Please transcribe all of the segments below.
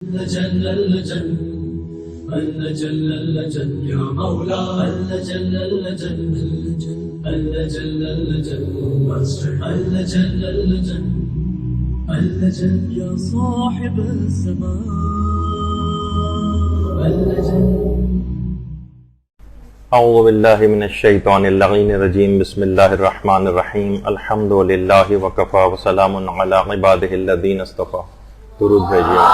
جل اللجن اللجل اللجن يا مولا اللجل اللجن اللجل اللجن اللجل اللجن اللجل يا صاحب الزمان اللجل. اعوذ باللہ من الشیطان اللعین الرجیم. بسم اللہ الرحمن الرحیم. الحمد للہ وکفا وسلام علی عبادہ الذین اصطفیٰ. درود بھیجیے.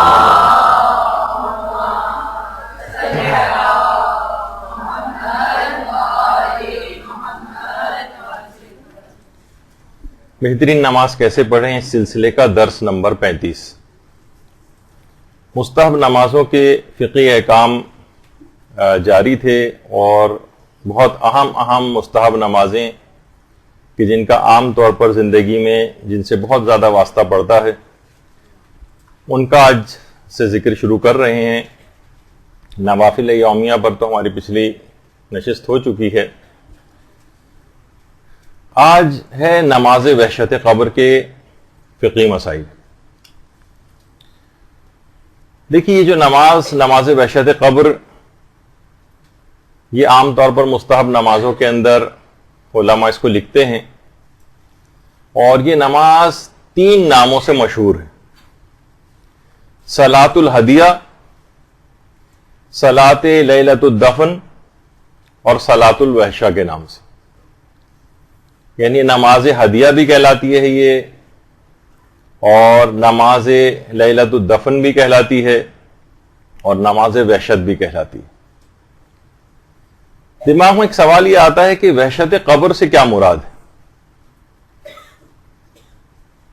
بہترین نماز کیسے پڑھیں، اس سلسلے کا درس نمبر 35. مستحب نمازوں کے فقہی احکام جاری تھے اور بہت اہم مستحب نمازیں کہ جن کا عام طور پر زندگی میں جن سے بہت زیادہ واسطہ پڑتا ہے ان کا آج سے ذکر شروع کر رہے ہیں. نوافل یومیہ پر تو ہماری پچھلی نشست ہو چکی ہے. آج ہے نماز وحشت قبر کے فقہی مسائل. دیکھیے، یہ جو نماز وحشت قبر، یہ عام طور پر مستحب نمازوں کے اندر علماء اس کو لکھتے ہیں، اور یہ نماز 3 ناموں سے مشہور ہے: صلاۃ الہدیہ، صلاۃ لیلۃ الدفن اور صلاۃ الوحشہ کے نام سے. یعنی نماز ہدیہ بھی کہلاتی ہے یہ، اور نماز لیلۃ الدفن بھی کہلاتی ہے، اور نماز وحشت بھی کہلاتی ہے. دماغ میں ایک سوال یہ آتا ہے کہ وحشت قبر سے کیا مراد ہے؟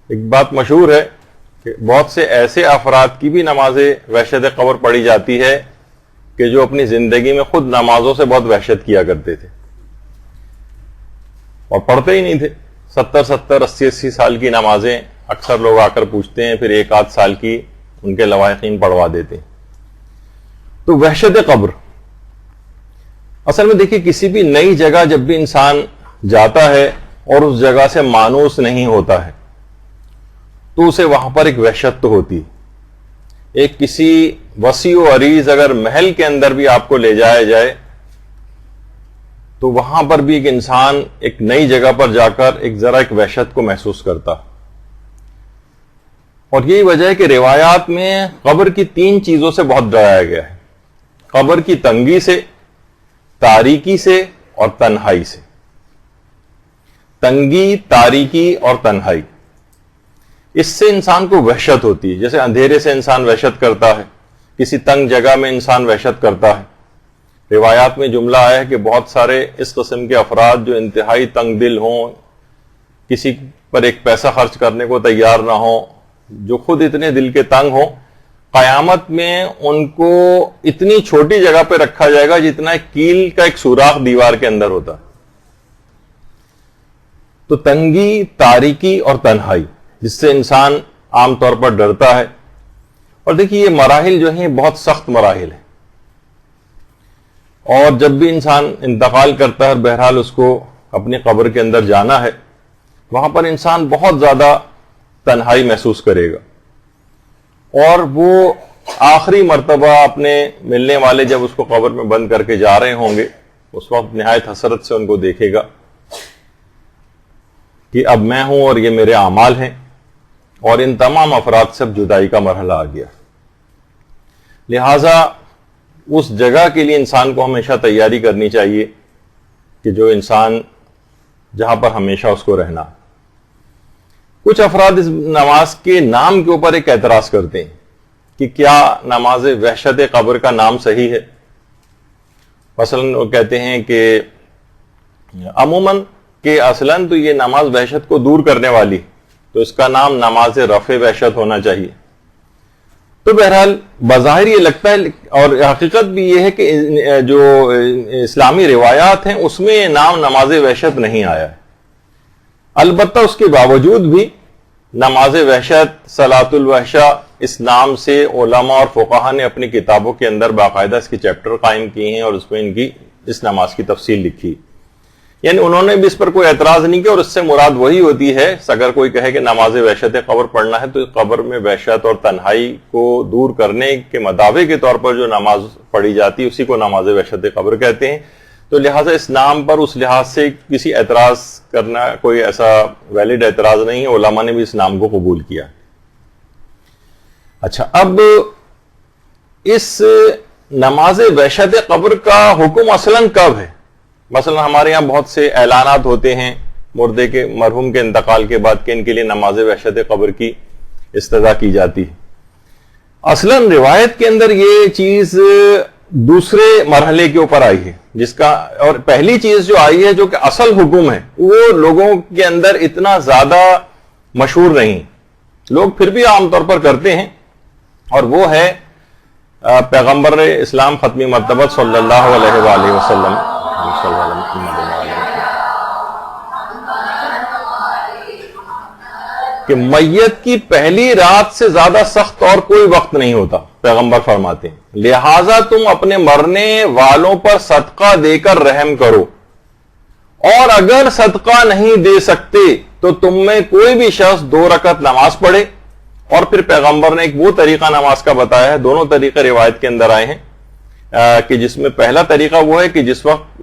ایک بات مشہور ہے کہ بہت سے ایسے افراد کی بھی نماز وحشت قبر پڑھی جاتی ہے کہ جو اپنی زندگی میں خود نمازوں سے بہت وحشت کیا کرتے تھے اور پڑھتے ہی نہیں تھے. 70 80 سال کی نمازیں اکثر لوگ آ کر پوچھتے ہیں، پھر 1 سال کی ان کے لواحقین پڑھوا دیتے ہیں. تو وحشت قبر اصل میں دیکھیے، کسی بھی نئی جگہ جب بھی انسان جاتا ہے اور اس جگہ سے مانوس نہیں ہوتا ہے تو اسے وہاں پر ایک وحشت تو ہوتی ہے. ایک کسی وسیع و عریض اگر محل کے اندر بھی آپ کو لے جایا جائے تو وہاں پر بھی ایک انسان ایک نئی جگہ پر جا کر ایک وحشت کو محسوس کرتا. اور یہی وجہ ہے کہ روایات میں قبر کی 3 چیزوں سے بہت ڈرایا گیا ہے: قبر کی تنگی سے، تاریکی سے اور تنہائی سے. تنگی، تاریکی اور تنہائی، اس سے انسان کو وحشت ہوتی ہے. جیسے اندھیرے سے انسان وحشت کرتا ہے، کسی تنگ جگہ میں انسان وحشت کرتا ہے. روایات میں جملہ آیا ہے کہ بہت سارے اس قسم کے افراد جو انتہائی تنگ دل ہوں، کسی پر ایک پیسہ خرچ کرنے کو تیار نہ ہوں، جو خود اتنے دل کے تنگ ہوں، قیامت میں ان کو اتنی چھوٹی جگہ پہ رکھا جائے گا جتنا ایک کیل کا ایک سوراخ دیوار کے اندر ہوتا. تو تنگی، تاریکی اور تنہائی، جس سے انسان عام طور پر ڈرتا ہے. اور دیکھیے، یہ مراحل جو ہیں بہت سخت مراحل ہیں، اور جب بھی انسان انتقال کرتا ہے، بہرحال اس کو اپنی قبر کے اندر جانا ہے، وہاں پر انسان بہت زیادہ تنہائی محسوس کرے گا. اور وہ آخری مرتبہ اپنے ملنے والے جب اس کو قبر میں بند کر کے جا رہے ہوں گے، اس وقت نہایت حسرت سے ان کو دیکھے گا کہ اب میں ہوں اور یہ میرے اعمال ہیں، اور ان تمام افراد سے اب جدائی کا مرحلہ آ گیا. لہذا اس جگہ کے لیے انسان کو ہمیشہ تیاری کرنی چاہیے کہ جو انسان جہاں پر ہمیشہ اس کو رہنا. کچھ افراد اس نماز کے نام کے اوپر ایک اعتراض کرتے ہیں کہ کیا نماز وحشت قبر کا نام صحیح ہے. مثلاً وہ کہتے ہیں کہ عموماً کہ اصلاً تو یہ نماز وحشت کو دور کرنے والی، تو اس کا نام نماز رفع وحشت ہونا چاہیے. تو بہرحال بظاہر یہ لگتا ہے، اور حقیقت بھی یہ ہے کہ جو اسلامی روایات ہیں اس میں یہ نام نماز وحشت نہیں آیا ہے. البتہ اس کے باوجود بھی نماز وحشت، صلاۃ الوحشہ، اس نام سے علماء اور فقہا نے اپنی کتابوں کے اندر باقاعدہ اس کے چیپٹر قائم کیے ہیں اور اس میں ان کی اس نماز کی تفصیل لکھی. یعنی انہوں نے بھی اس پر کوئی اعتراض نہیں کیا، اور اس سے مراد وہی ہوتی ہے اگر کوئی کہے کہ نماز وحشت قبر پڑھنا ہے تو قبر میں وحشت اور تنہائی کو دور کرنے کے مداوع کے طور پر جو نماز پڑھی جاتی ہے اسی کو نماز وحشت قبر کہتے ہیں. تو لہٰذا اس نام پر اس لحاظ سے کسی اعتراض کرنا کوئی ایسا ویلڈ اعتراض نہیں ہے، علماء نے بھی اس نام کو قبول کیا. اچھا، اب اس نماز وحشت قبر کا حکم اصلاً کب ہے؟ مثلا ہمارے یہاں بہت سے اعلانات ہوتے ہیں مردے کے مرحوم کے انتقال کے بعد کہ ان کے لیے نماز وحشت قبر کی استدعا کی جاتی ہے. اصلاً روایت کے اندر یہ چیز دوسرے مرحلے کے اوپر آئی ہے، جس کا اور پہلی چیز جو آئی ہے جو کہ اصل حکم ہے وہ لوگوں کے اندر اتنا زیادہ مشہور نہیں، لوگ پھر بھی عام طور پر کرتے ہیں، اور وہ ہے پیغمبر اسلام ختمی مرتبہ صلی اللہ علیہ وآلہ وسلم کہ میت کی پہلی رات سے زیادہ سخت اور کوئی وقت نہیں ہوتا. پیغمبر فرماتے ہیں لہذا تم اپنے مرنے والوں پر صدقہ دے کر رحم کرو، اور اگر صدقہ نہیں دے سکتے تو تم میں کوئی بھی شخص 2 رکعت نماز پڑھے. اور پھر پیغمبر نے ایک وہ طریقہ نماز کا بتایا ہے، دونوں طریقے روایت کے اندر آئے ہیں، کہ جس میں پہلا طریقہ وہ ہے کہ جس وقت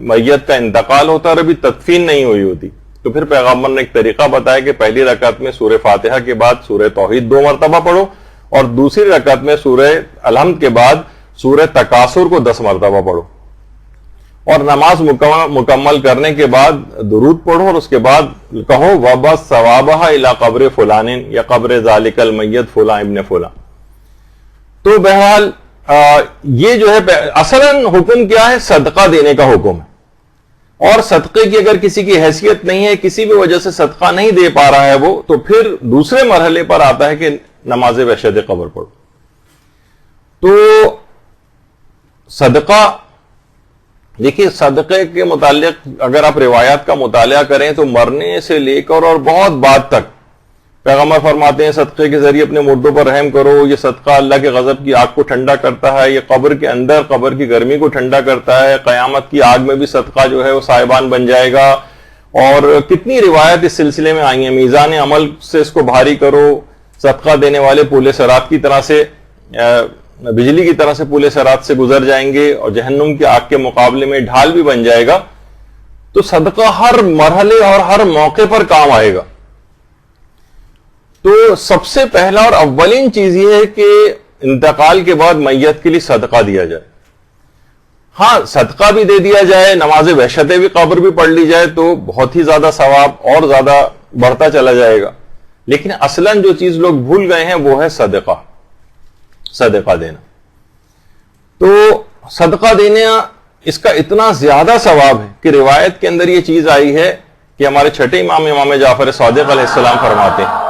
میت کا انتقال ہوتا ہے اور ابھی تدفین نہیں ہوئی ہوتی تو پھر پیغمبر نے ایک طریقہ بتایا کہ پہلی رکعت میں سورہ فاتحہ کے بعد سورہ توحید 2 مرتبہ پڑھو، اور دوسری رکعت میں سورہ الحمد کے بعد سورہ تکاثر کو 10 مرتبہ پڑھو، اور نماز مکمل کرنے کے بعد درود پڑھو، اور اس کے بعد کہو وَبَسْ ثَوَابَهَا إِلَىٰ قَبْرِ فُلَانٍ یا قبر ذَلِكَ الْمَيِّتِ فُلان ابن فلان. تو بہرحال یہ جو ہے اصلاً حکم کیا ہے؟ صدقہ دینے کا حکم ہے، اور صدقے کی اگر کسی کی حیثیت نہیں ہے، کسی بھی وجہ سے صدقہ نہیں دے پا رہا ہے وہ، تو پھر دوسرے مرحلے پر آتا ہے کہ نماز وحشت قبر پڑھو. تو صدقہ، دیکھیے صدقے کے متعلق اگر آپ روایات کا مطالعہ کریں تو مرنے سے لے کر اور بہت بعد تک پیغمبر فرماتے ہیں صدقے کے ذریعے اپنے مردوں پر رحم کرو، یہ صدقہ اللہ کے غضب کی آگ کو ٹھنڈا کرتا ہے، یہ قبر کے اندر قبر کی گرمی کو ٹھنڈا کرتا ہے، قیامت کی آگ میں بھی صدقہ جو ہے وہ سائبان بن جائے گا. اور کتنی روایت اس سلسلے میں آئی ہیں، میزان عمل سے اس کو بھاری کرو، صدقہ دینے والے پولے صراط کی طرح سے بجلی کی طرح سے پولے صراط سے گزر جائیں گے، اور جہنم کی آگ کے مقابلے میں ڈھال بھی بن جائے گا. تو صدقہ ہر مرحلے اور ہر موقع پر کام آئے گا. تو سب سے پہلا اور اولین چیز یہ ہے کہ انتقال کے بعد میت کے لیے صدقہ دیا جائے. ہاں، صدقہ بھی دے دیا جائے، نماز وحشت بھی قبر بھی پڑھ لی جائے تو بہت ہی زیادہ ثواب اور زیادہ بڑھتا چلا جائے گا. لیکن اصلاً جو چیز لوگ بھول گئے ہیں وہ ہے صدقہ دینا. تو صدقہ دینا اس کا اتنا زیادہ ثواب ہے کہ روایت کے اندر یہ چیز آئی ہے کہ ہمارے چھٹے امام جعفر صادق علیہ السلام فرماتے ہیں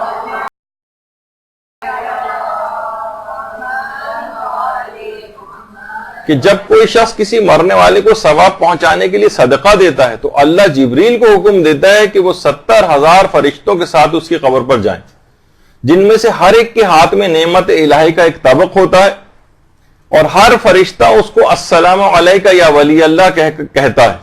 کہ جب کوئی شخص کسی مرنے والے کو ثواب پہنچانے کے لیے صدقہ دیتا ہے تو اللہ جبریل کو حکم دیتا ہے کہ وہ 70,000 فرشتوں کے ساتھ اس کی قبر پر جائیں، جن میں سے ہر ایک کے ہاتھ میں نعمت الہی کا ایک طبق ہوتا ہے، اور ہر فرشتہ اس کو السلام علیکہ یا ولی اللہ کہتا ہے،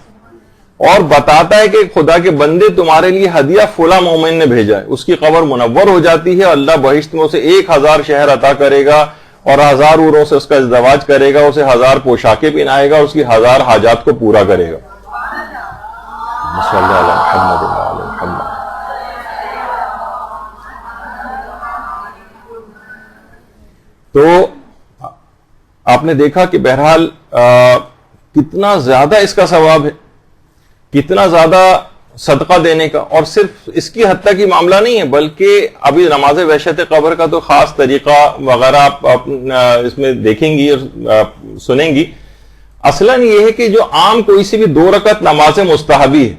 اور بتاتا ہے کہ خدا کے بندے تمہارے لیے ہدیہ فلاں مومن نے بھیجا ہے. اس کی قبر منور ہو جاتی ہے، اللہ بہشت میں اسے 1000 شہر عطا کرے گا، اور 1000 عوروں سے اس کا ازدواج کرے گا، اسے 1000 پوشاکیں پہنائے گا، اس کی 1000 حاجات کو پورا کرے گا. صلی اللہ علیہ محمد. تو آپ نے دیکھا کہ بہرحال کتنا زیادہ اس کا ثواب ہے، کتنا زیادہ صدقہ دینے کا. اور صرف اس کی حد تک ہی معاملہ نہیں ہے، بلکہ ابھی نماز وحشت قبر کا تو خاص طریقہ وغیرہ آپ اس میں دیکھیں گی اور سنیں گی. اصلاً یہ ہے کہ جو عام کوئی سی بھی 2 رکعت نماز مستحبی ہے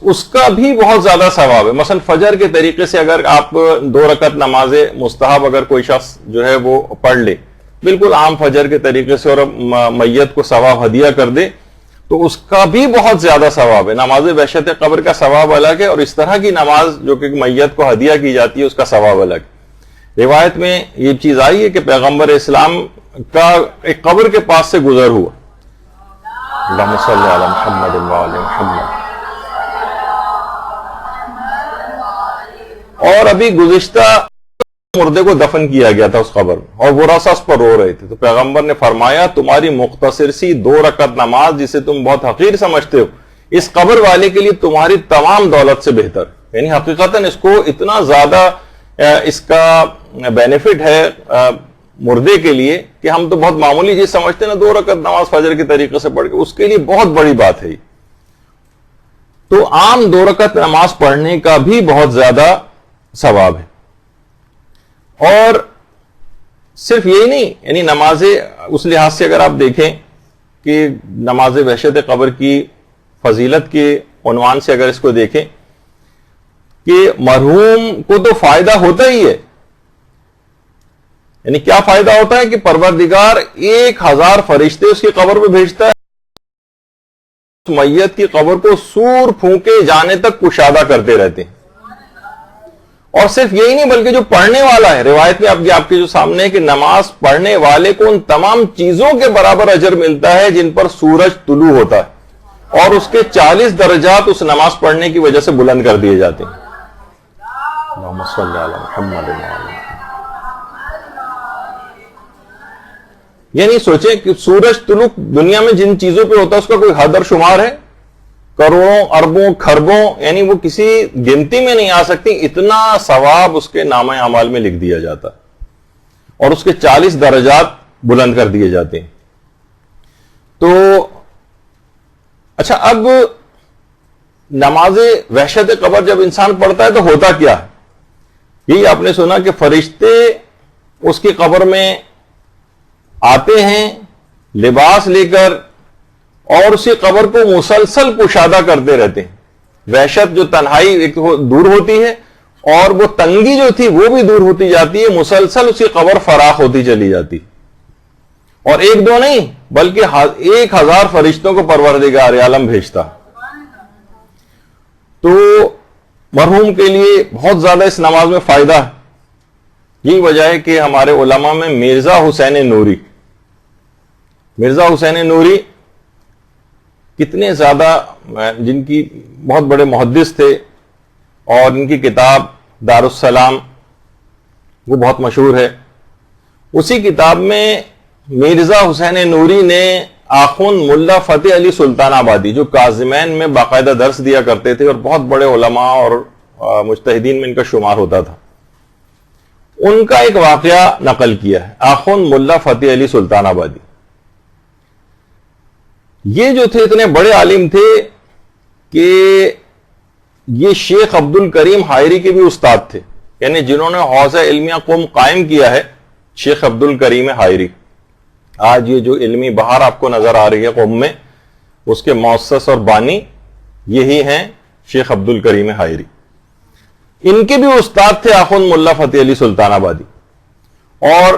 اس کا بھی بہت زیادہ ثواب ہے. مثلا فجر کے طریقے سے اگر آپ 2 رکعت نماز مستحب اگر کوئی شخص جو ہے وہ پڑھ لے بالکل عام فجر کے طریقے سے، اور میت کو ثواب ہدیہ کر دے تو اس کا بھی بہت زیادہ ثواب ہے. نماز وحشت قبر کا ثواب الگ ہے، اور اس طرح کی نماز جو کہ میت کو ہدیہ کی جاتی ہے اس کا ثواب الگ. روایت میں یہ چیز آئی ہے کہ پیغمبر اسلام کا ایک قبر کے پاس سے گزر ہوا اللہم صلی علی محمد وآل محمد. اور ابھی گزشتہ مردے کو دفن کیا گیا تھا اس قبر میں، اور وہ رسا اس پر رو رہے تھے، تو پیغمبر نے فرمایا تمہاری مختصر سی 2 رکعت نماز جسے تم بہت حقیر سمجھتے ہو، اس قبر والے کے لیے تمہاری تمام دولت سے بہتر. یعنی حقیقتاً اس کو اتنا زیادہ اس کا بینیفٹ ہے مردے کے لیے کہ ہم تو بہت معمولی چیز سمجھتے ہیں نا، 2 رکعت نماز فجر کے طریقے سے پڑھ کے، اس کے لیے بہت بڑی بات ہے. تو عام 2 رکعت نماز پڑھنے کا بھی بہت زیادہ ثواب ہے. اور صرف یہی نہیں، یعنی نمازیں اس لحاظ سے اگر آپ دیکھیں کہ نماز وحشت قبر کی فضیلت کے عنوان سے اگر اس کو دیکھیں کہ مرحوم کو تو فائدہ ہوتا ہی ہے. یعنی کیا فائدہ ہوتا ہے کہ پروردگار 1000 فرشتے اس کی قبر پہ بھیجتا ہے، میت کی قبر کو سور پھونکے جانے تک کشادہ کرتے رہتے ہیں. اور صرف یہی نہیں بلکہ جو پڑھنے والا ہے، روایت میں آپ کے جو سامنے ہے کہ نماز پڑھنے والے کو ان تمام چیزوں کے برابر اجر ملتا ہے جن پر سورج طلوع ہوتا ہے، اور اس کے 40 درجات اس نماز پڑھنے کی وجہ سے بلند کر دیے جاتے ہیں. اللہم صلی علی محمد. یعنی سوچیں کہ سورج طلوع دنیا میں جن چیزوں پہ ہوتا ہے اس کا کوئی حد اور شمار ہے؟ کروڑوں اربوں کھربوں، یعنی وہ کسی گنتی میں نہیں آ سکتی. اتنا ثواب اس کے نامہ اعمال میں لکھ دیا جاتا ہے اور اس کے 40 درجات بلند کر دیے جاتے ہیں. تو اچھا، اب نماز وحشت قبر جب انسان پڑھتا ہے تو ہوتا کیا ہے؟ یہی آپ نے سنا کہ فرشتے اس کی قبر میں آتے ہیں لباس لے کر اور اسی قبر کو مسلسل کشادہ کرتے رہتے ہیں. وحشت جو تنہائی ایک دور ہوتی ہے اور وہ تنگی جو تھی وہ بھی دور ہوتی جاتی ہے، مسلسل اسی قبر فراخ ہوتی چلی جاتی. اور 1-2 نہیں بلکہ 1000 فرشتوں کو پروردگار عالم بھیجتا. تو مرحوم کے لیے بہت زیادہ اس نماز میں فائدہ ہے. یہی وجہ ہے کہ ہمارے علماء میں مرزا حسین نوری کتنے زیادہ، جن کی بہت بڑے محدث تھے اور ان کی کتاب دارالسلام وہ بہت مشہور ہے. اسی کتاب میں مرزا حسین نوری نے آخوند ملا فتح علی سلطان آبادی، جو کاظمین میں باقاعدہ درس دیا کرتے تھے اور بہت بڑے علماء اور مجتہدین میں ان کا شمار ہوتا تھا، ان کا ایک واقعہ نقل کیا ہے. آخوند ملا فتح علی سلطان آبادی یہ جو تھے اتنے بڑے عالم تھے کہ یہ شیخ عبد الکریم حائری کے بھی استاد تھے. یعنی جنہوں نے حوزہ علمیہ قوم قائم کیا ہے، شیخ عبد الکریم حائری. آج یہ جو علمی بہار آپ کو نظر آ رہی ہے قوم میں، اس کے مؤسس اور بانی یہی ہیں شیخ عبد الکریم حائری. ان کے بھی استاد تھے آخوند ملا فتح علی سلطان آبادی، اور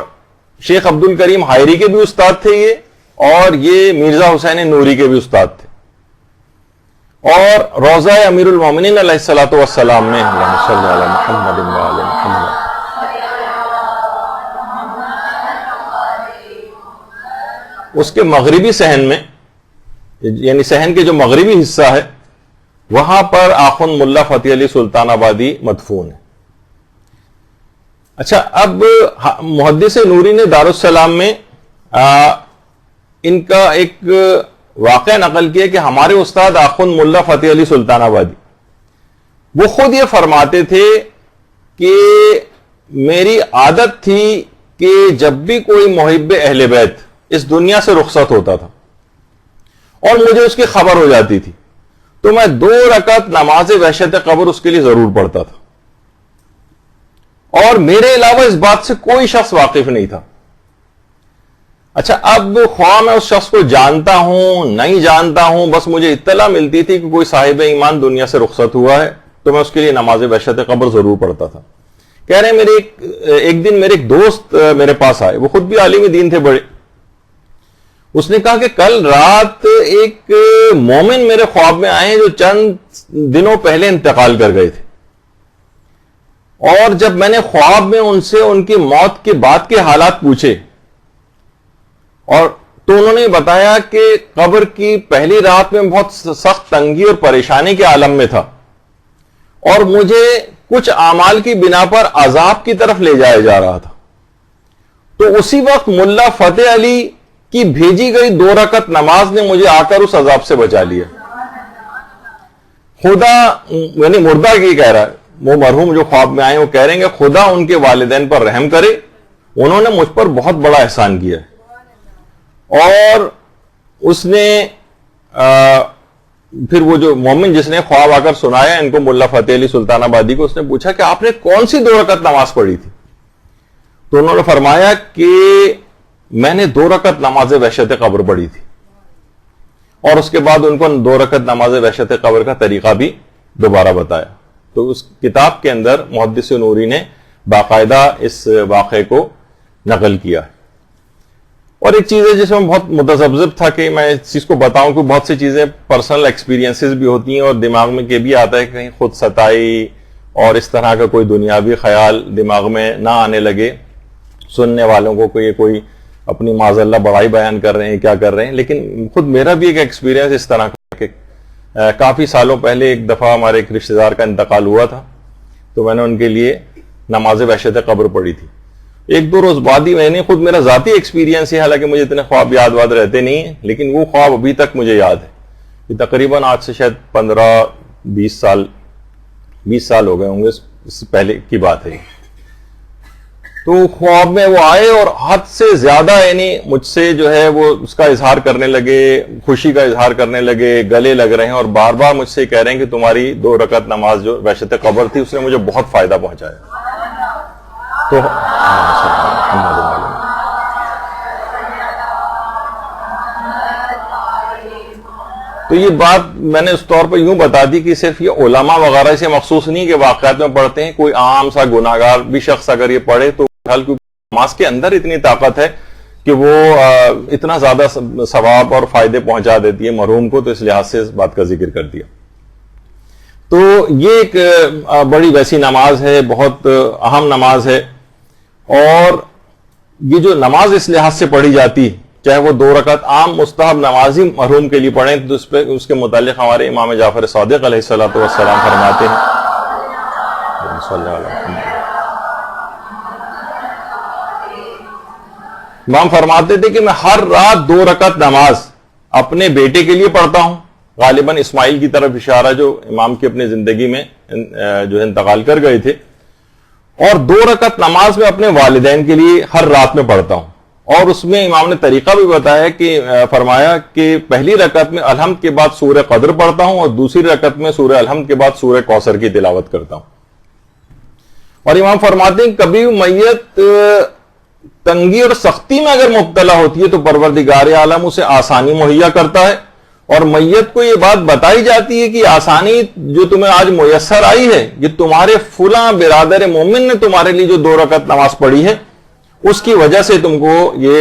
شیخ عبد الکریم حائری کے بھی استاد تھے یہ، اور یہ مرزا حسین نوری کے بھی استاد تھے. اور روضہ امیر المومنین علیہ الصلوۃ والسلام میں، اللہم صلی علی محمد وآل محمد، اس کے مغربی صحن میں، یعنی صحن کے جو مغربی حصہ ہے وہاں پر آخوند ملا فتح علی سلطان آبادی مدفون ہے. اچھا، اب محدث نوری نے دارالسلام میں ان کا ایک واقعہ نقل کیا کہ ہمارے استاد آخوند ملا فتح علی سلطان آبادی وہ خود یہ فرماتے تھے کہ میری عادت تھی کہ جب بھی کوئی محب اہل بیت اس دنیا سے رخصت ہوتا تھا اور مجھے اس کی خبر ہو جاتی تھی تو میں 2 رکعت نماز وحشت قبر اس کے لیے ضرور پڑھتا تھا، اور میرے علاوہ اس بات سے کوئی شخص واقف نہیں تھا. اچھا، اب خواہ میں اس شخص کو جانتا ہوں نہیں جانتا ہوں، بس مجھے اطلاع ملتی تھی کہ کوئی صاحب ایمان دنیا سے رخصت ہوا ہے تو میں اس کے لیے نماز وحشت قبر ضرور پڑھتا تھا. کہہ رہے ہیں ایک دن میرے ایک دوست میرے پاس آئے، وہ خود بھی عالم دین تھے بڑے. اس نے کہا کہ کل رات ایک مومن میرے خواب میں آئے جو چند دنوں پہلے انتقال کر گئے تھے، اور جب میں نے خواب میں ان سے ان کی موت کے بعد کے حالات پوچھے اور تو انہوں نے بتایا کہ قبر کی پہلی رات میں بہت سخت تنگی اور پریشانی کے عالم میں تھا، اور مجھے کچھ اعمال کی بنا پر عذاب کی طرف لے جایا جا رہا تھا۔ تو اسی وقت ملا فتح علی کی بھیجی گئی 2 رکعت نماز نے مجھے آ کر اس عذاب سے بچا لیا۔ خدا، یعنی مردہ کی کہہ رہا ہے، وہ مرحوم جو خواب میں آئے وہ کہہ رہے ہیں کہ خدا ان کے والدین پر رحم کرے، انہوں نے مجھ پر بہت بڑا احسان کیا ہے۔ اور اس نے پھر وہ جو مومن جس نے خواب آ کر سنایا ان کو، ملا فتح علی سلطان آبادی کو، اس نے پوچھا کہ آپ نے کون سی 2 رکعت نماز پڑھی تھی؟ تو انہوں نے فرمایا کہ میں نے 2 رکعت نماز وحشت قبر پڑھی تھی، اور اس کے بعد ان کو 2 رکعت نماز وحشت قبر کا طریقہ بھی دوبارہ بتایا۔ تو اس کتاب کے اندر محدث نوری نے باقاعدہ اس واقعے کو نقل کیا۔ اور ایک چیز ہے جس میں بہت متذبذب تھا کہ میں اس چیز کو بتاؤں کہ بہت سی چیزیں پرسنل ایکسپیرینسز بھی ہوتی ہیں، اور دماغ میں یہ بھی آتا ہے کہ کہیں خود ستائی اور اس طرح کا کوئی دنیاوی خیال دماغ میں نہ آنے لگے سننے والوں کو کہ یہ کوئی اپنی معاذ اللہ بڑائی بیان کر رہے ہیں، کیا کر رہے ہیں۔ لیکن خود میرا بھی ایک ایکسپیرینس اس طرح کا کہ کافی سالوں پہلے ایک دفعہ ہمارے ایک رشتہ دار کا انتقال ہوا تھا، تو میں نے ان کے لیے نماز وحشت قبر پڑھی تھی۔ 1-2 روز بعد ہی میں نے خود، میرا ذاتی ایکسپیرینس ہے، حالانکہ مجھے اتنے خواب یاد رہتے نہیں ہیں، لیکن وہ خواب ابھی تک مجھے یاد ہے۔ یہ تقریباً آج سے شاید 15-20 سال ہو گئے ہوں گے، اس سے پہلے کی بات ہے۔ تو خواب میں وہ آئے اور حد سے زیادہ یعنی مجھ سے جو ہے وہ اس کا اظہار کرنے لگے، خوشی کا اظہار کرنے لگے، گلے لگ رہے ہیں، اور بار بار مجھ سے کہہ رہے ہیں کہ تمہاری 2 رکعت نماز جو وحشت قبر تھی اس نے مجھے بہت فائدہ پہنچایا۔ تو تو یہ بات میں نے اس طور پر یوں بتا دی کہ صرف یہ علماء وغیرہ سے مخصوص نہیں کہ واقعات میں پڑھتے ہیں، کوئی عام سا گناہ گار بھی شخص اگر یہ پڑھے تو نماز کے اندر اتنی طاقت ہے کہ وہ اتنا زیادہ ثواب اور فائدے پہنچا دیتی ہے مرحوم کو، تو اس لحاظ سے اس بات کا ذکر کر دیا۔ تو یہ ایک بڑی ویسی نماز ہے، بہت اہم نماز ہے، اور یہ جو نماز اس لحاظ سے پڑھی جاتی، چاہے وہ 2 رکعت عام مستحب نمازی مرحوم کے لیے پڑھیں، تو اس کے متعلق ہمارے امام جعفر صادق علیہ الصلوۃ والسلام فرماتے ہیں، امام فرماتے تھے کہ میں ہر رات 2 رکعت نماز اپنے بیٹے کے لیے پڑھتا ہوں، غالباً اسماعیل کی طرف اشارہ جو امام کی اپنی زندگی میں جو انتقال کر گئے تھے، اور 2 رکعت نماز میں اپنے والدین کے لیے ہر رات میں پڑھتا ہوں۔ اور اس میں امام نے طریقہ بھی بتایا کہ فرمایا کہ پہلی رکعت میں الحمد کے بعد سورہ قدر پڑھتا ہوں، اور دوسری رکعت میں سورہ الحمد کے بعد سورہ کوثر کی تلاوت کرتا ہوں۔ اور امام فرماتے ہیں کبھی میت تنگی اور سختی میں اگر مبتلا ہوتی ہے تو پروردگار عالم اسے آسانی مہیا کرتا ہے، اور میت کو یہ بات بتائی جاتی ہے کہ آسانی جو تمہیں آج میسر آئی ہے یہ تمہارے فلاں برادر مومن نے تمہارے لیے جو 2 رکعت نماز پڑھی ہے اس کی وجہ سے تم کو یہ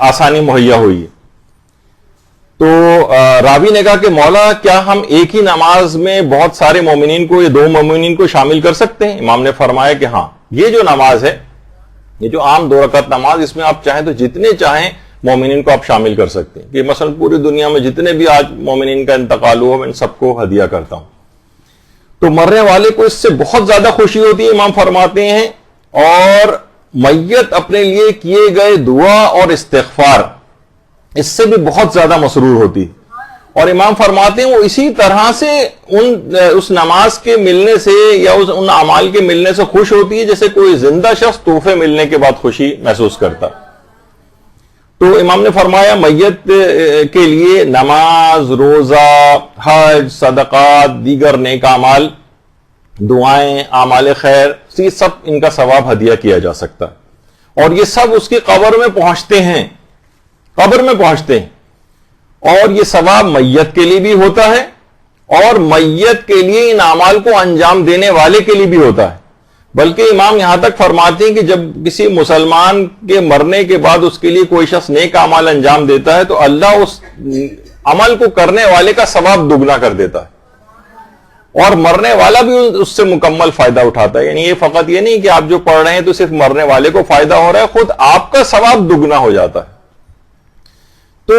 آسانی مہیا ہوئی ہے۔ تو راوی نے کہا کہ مولا کیا ہم ایک ہی نماز میں بہت سارے مومنین کو، یہ 2 مومنین کو شامل کر سکتے ہیں؟ امام نے فرمایا کہ ہاں، یہ جو نماز ہے، یہ جو عام 2 رکعت نماز، اس میں آپ چاہیں تو جتنے چاہیں مومنین کو آپ شامل کر سکتے ہیں، کہ مثلا پوری دنیا میں جتنے بھی آج مومنین کا انتقال ہوا میں ان سب کو ہدیہ کرتا ہوں۔ تو مرنے والے کو اس سے بہت زیادہ خوشی ہوتی ہے، امام فرماتے ہیں، اور میت اپنے لیے کیے گئے دعا اور استغفار اس سے بھی بہت زیادہ مسرور ہوتی ہے۔ اور امام فرماتے ہیں وہ اسی طرح سے اس نماز کے ملنے سے یا ان اعمال کے ملنے سے خوش ہوتی ہے جیسے کوئی زندہ شخص تحفے ملنے کے بعد خوشی محسوس کرتا۔ تو امام نے فرمایا میت کے لیے نماز، روزہ، حج، صدقات، دیگر نیک اعمال، دعائیں، اعمال خیر، یہ سب ان کا ثواب ہدیہ کیا جا سکتا ہے، اور یہ سب اس کی قبر میں پہنچتے ہیں، اور یہ ثواب میت کے لیے بھی ہوتا ہے اور میت کے لیے ان اعمال کو انجام دینے والے کے لیے بھی ہوتا ہے۔ بلکہ امام یہاں تک فرماتے ہیں کہ جب کسی مسلمان کے مرنے کے بعد اس کے لیے کوئی شخص نیک اعمال انجام دیتا ہے تو اللہ اس عمل کو کرنے والے کا ثواب دگنا کر دیتا ہے، اور مرنے والا بھی اس سے مکمل فائدہ اٹھاتا ہے۔ یعنی یہ فقط یہ نہیں کہ آپ جو پڑھ رہے ہیں تو صرف مرنے والے کو فائدہ ہو رہا ہے، خود آپ کا ثواب دگنا ہو جاتا ہے۔ تو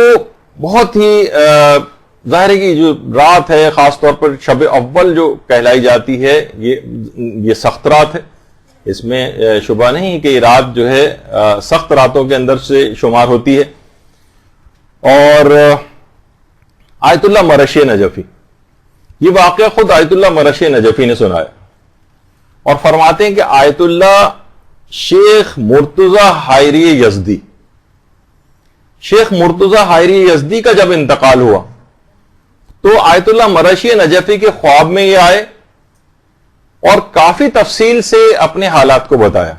بہت ہی ظاہر ہے کہ جو رات ہے خاص طور پر شب اول جو کہلائی جاتی ہے یہ سخت رات ہے، اس میں شبہ نہیں کہ رات جو ہے سخت راتوں کے اندر سے شمار ہوتی ہے. اور آیت اللہ مرشی نجفی، یہ واقعہ خود آیت اللہ مرشی نجفی نے سنایا اور فرماتے ہیں کہ آیت اللہ شیخ مرتضی حائری یزدی، شیخ مرتضی حائری یزدی کا جب انتقال ہوا تو آیت اللہ مرشی نجفی کے خواب میں یہ آئے اور کافی تفصیل سے اپنے حالات کو بتایا.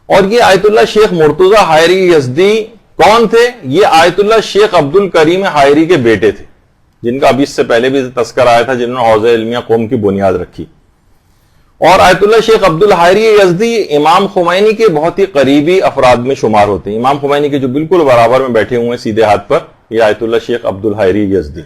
اور یہ آیت اللہ شیخ مرتضی حائری یزدی کون تھے؟ یہ آیت اللہ شیخ عبد الکریم حائری کے بیٹے تھے، جن کا ابھی اس سے پہلے بھی تذکر آیا تھا، جنہوں نے حوزہ علمیہ قوم کی بنیاد رکھی. اور آیت اللہ شیخ عبد الحائری یزدی امام خمینی کے بہت ہی قریبی افراد میں شمار ہوتے ہیں. امام خمینی کے جو بالکل برابر میں بیٹھے ہوئے ہیں سیدھے ہاتھ پر، یہ آیت اللہ شیخ عبد الحائری یزدی.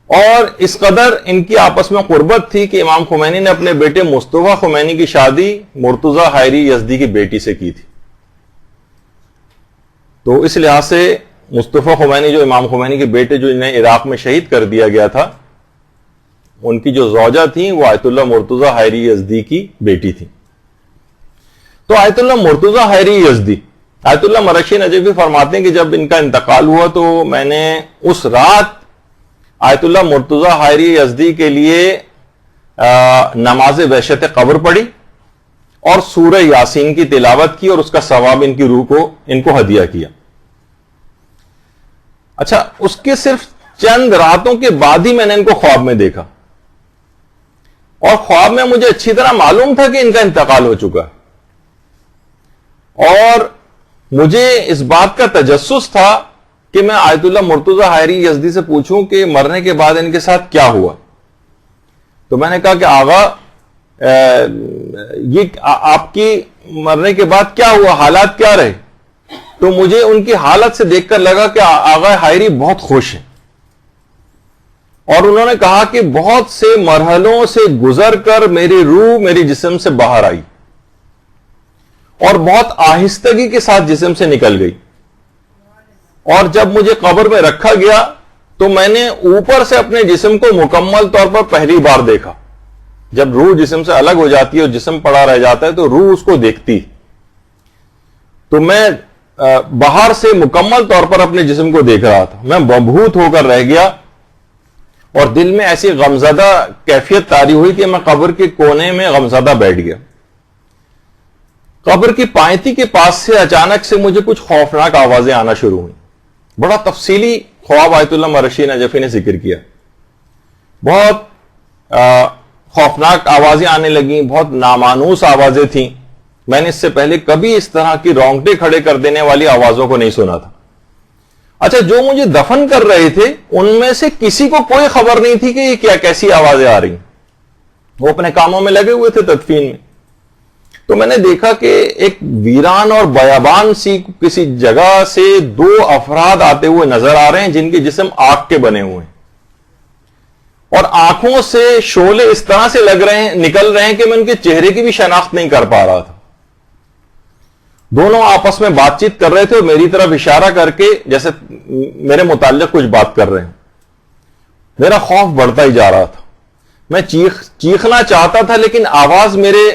اور اس قدر ان کی آپس میں قربت تھی کہ امام خمینی نے اپنے بیٹے مصطفیٰ خمینی کی شادی مرتضی حائری یزدی کی بیٹی سے کی تھی. تو اس لحاظ سے مصطفیٰ خمینی جو امام خمینی کے بیٹے جو انہیں عراق میں شہید کر دیا گیا تھا، ان کی جو زوجہ تھیں وہ آیت اللہ مرتضی حائری یزدی کی بیٹی تھی. تو آیت اللہ مرتضی حائری یزدی، آیت اللہ مرشی نجفی فرماتے ہیں کہ جب ان کا انتقال ہوا تو میں نے اس رات آیت اللہ مرتضی حائری یزدی کے لیے نماز وحشت قبر پڑھی اور سورہ یاسین کی تلاوت کی اور اس کا ثواب ان کی روح کو ان کو ہدیہ کیا. اچھا، اس کے صرف چند راتوں کے بعد ہی میں نے ان کو خواب میں دیکھا اور خواب میں مجھے اچھی طرح معلوم تھا کہ ان کا انتقال ہو چکا ہے، اور مجھے اس بات کا تجسس تھا کہ میں آیت اللہ مرتضی حائری یزدی سے پوچھوں کہ مرنے کے بعد ان کے ساتھ کیا ہوا. تو میں نے کہا کہ آغا یہ آپ کی مرنے کے بعد کیا ہوا، حالات کیا رہے؟ تو مجھے ان کی حالت سے دیکھ کر لگا کہ آغا حائری بہت خوش ہیں، اور انہوں نے کہا کہ بہت سے مرحلوں سے گزر کر میری روح میری جسم سے باہر آئی اور بہت آہستگی کے ساتھ جسم سے نکل گئی، اور جب مجھے قبر میں رکھا گیا تو میں نے اوپر سے اپنے جسم کو مکمل طور پر پہلی بار دیکھا. جب روح جسم سے الگ ہو جاتی ہے اور جسم پڑا رہ جاتا ہے تو روح اس کو دیکھتی، تو میں باہر سے مکمل طور پر اپنے جسم کو دیکھ رہا تھا. میں مبہوت ہو کر رہ گیا اور دل میں ایسی غمزدہ کیفیت طاری ہوئی کہ میں قبر کے کونے میں غمزدہ بیٹھ گیا. قبر کی پائنتی کے پاس سے اچانک سے مجھے کچھ خوفناک آوازیں آنا شروع ہوئیں. بڑا تفصیلی خواب آیت اللہ مرشی نجفی نے ذکر کیا. بہت خوفناک آوازیں آنے لگیں، بہت نامانوس آوازیں تھیں. میں نے اس سے پہلے کبھی اس طرح کی رونگٹے کھڑے کر دینے والی آوازوں کو نہیں سنا تھا. اچھا، جو مجھے دفن کر رہے تھے ان میں سے کسی کو کوئی خبر نہیں تھی کہ یہ کیا کیسی آوازیں آ رہی. وہ اپنے کاموں میں لگے ہوئے تھے تدفین میں. تو میں نے دیکھا کہ ایک ویران اور بیابان سی کسی جگہ سے دو افراد آتے ہوئے نظر آ رہے ہیں جن کے جسم آگ کے بنے ہوئے ہیں، اور آنکھوں سے شعلے اس طرح سے نکل رہے ہیں کہ میں ان کے چہرے کی بھی شناخت نہیں کر پا رہا تھا. دونوں آپس میں بات چیت کر رہے تھے اور میری طرف اشارہ کر کے جیسے میرے متعلق کچھ بات کر رہے ہیں. میرا خوف بڑھتا ہی جا رہا تھا. میں چیخنا چاہتا تھا لیکن آواز میرے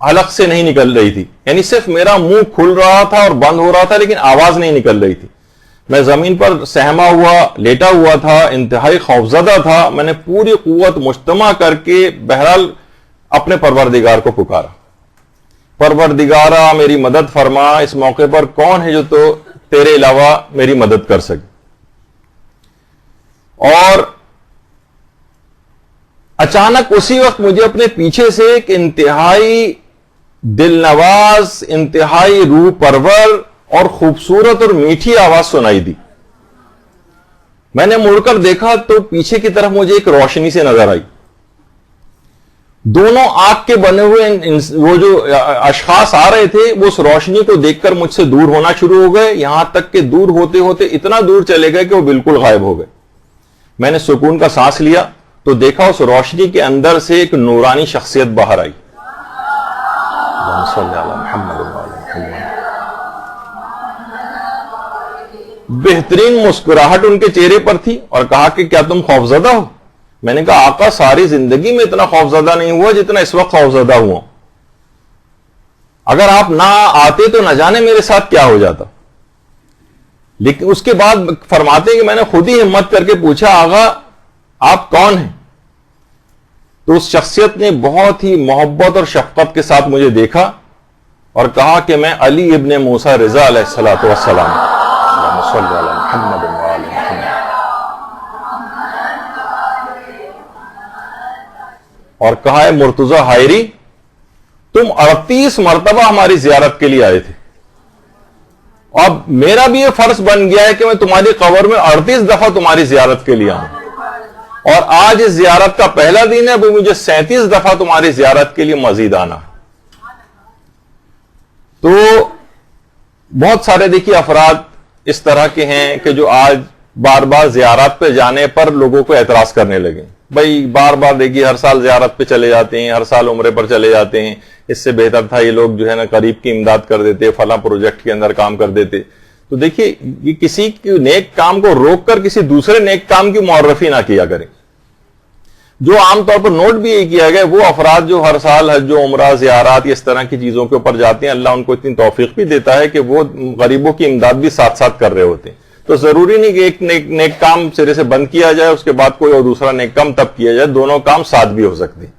حلق سے نہیں نکل رہی تھی، یعنی صرف میرا منہ کھل رہا تھا اور بند ہو رہا تھا لیکن آواز نہیں نکل رہی تھی. میں زمین پر سہما ہوا لیٹا ہوا تھا، انتہائی خوفزدہ تھا. میں نے پوری قوت مجتمع کر کے بہرحال اپنے پروردگار کو پکارا، پروردگارا میری مدد فرما، اس موقع پر کون ہے جو تو تیرے علاوہ میری مدد کر سکے. اور اچانک اسی وقت مجھے اپنے پیچھے سے ایک انتہائی دل نواز، انتہائی روح پرور اور خوبصورت اور میٹھی آواز سنائی دی. میں نے مڑ کر دیکھا تو پیچھے کی طرف مجھے ایک روشنی سے نظر آئی. دونوں آگ کے بنے ہوئے وہ جو اشخاص آ رہے تھے وہ اس روشنی کو دیکھ کر مجھ سے دور ہونا شروع ہو گئے، یہاں تک کہ دور ہوتے ہوتے اتنا دور چلے گئے کہ وہ بالکل غائب ہو گئے. میں نے سکون کا سانس لیا تو دیکھا اس روشنی کے اندر سے ایک نورانی شخصیت باہر آئی. بہترین مسکراہٹ ان کے چہرے پر تھی اور کہا کہ کیا تم خوفزدہ ہو؟ میں نے کہا آقا ساری زندگی میں اتنا خوفزدہ نہیں ہوا جتنا اس وقت خوفزدہ ہوا، اگر آپ نہ آتے تو نہ جانے میرے ساتھ کیا ہو جاتا۔ لیکن اس کے بعد فرماتے ہیں کہ میں نے خود ہی ہمت کر کے پوچھا آغا آپ کون ہیں؟ تو اس شخصیت نے بہت ہی محبت اور شفقت کے ساتھ مجھے دیکھا اور کہا کہ میں علی ابن موسیٰ رضا علیہ الصلوۃ والسلام، اللہم صل علی محمد وآل محمد، اور کہا ہے مرتضی حائری تم 38 مرتبہ ہماری زیارت کے لیے آئے تھے، اب میرا بھی یہ فرض بن گیا ہے کہ میں تمہاری قبر میں 38 دفعہ تمہاری زیارت کے لیے آؤں، اور آج اس زیارت کا پہلا دن ہے، ابھی مجھے 37 دفعہ تمہاری زیارت کے لیے مزید آنا ہے۔ تو بہت سارے دیکھیے افراد اس طرح کے ہیں کہ جو آج بار بار زیارت پہ جانے پر لوگوں کو اعتراض کرنے لگے، بھائی بار بار دیکھیے ہر سال زیارت پہ چلے جاتے ہیں، ہر سال عمرے پر چلے جاتے ہیں، اس سے بہتر تھا یہ لوگ جو ہے نا قریب کی امداد کر دیتے، فلاں پروجیکٹ کے اندر کام کر دیتے۔ تو دیکھیے یہ کسی کی نیک کام کو روک کر کسی دوسرے نیک کام کی معرفی نہ کیا کریں۔ جو عام طور پر نوٹ بھی یہ کیا گیا وہ افراد جو ہر سال حج و عمرہ زیارات اس طرح کی چیزوں کے اوپر جاتے ہیں، اللہ ان کو اتنی توفیق بھی دیتا ہے کہ وہ غریبوں کی امداد بھی ساتھ ساتھ کر رہے ہوتے ہیں۔ تو ضروری نہیں کہ ایک نیک کام سرے سے بند کیا جائے اس کے بعد کوئی اور دوسرا نیک کام تب کیا جائے، دونوں کام ساتھ بھی ہو سکتے ہیں۔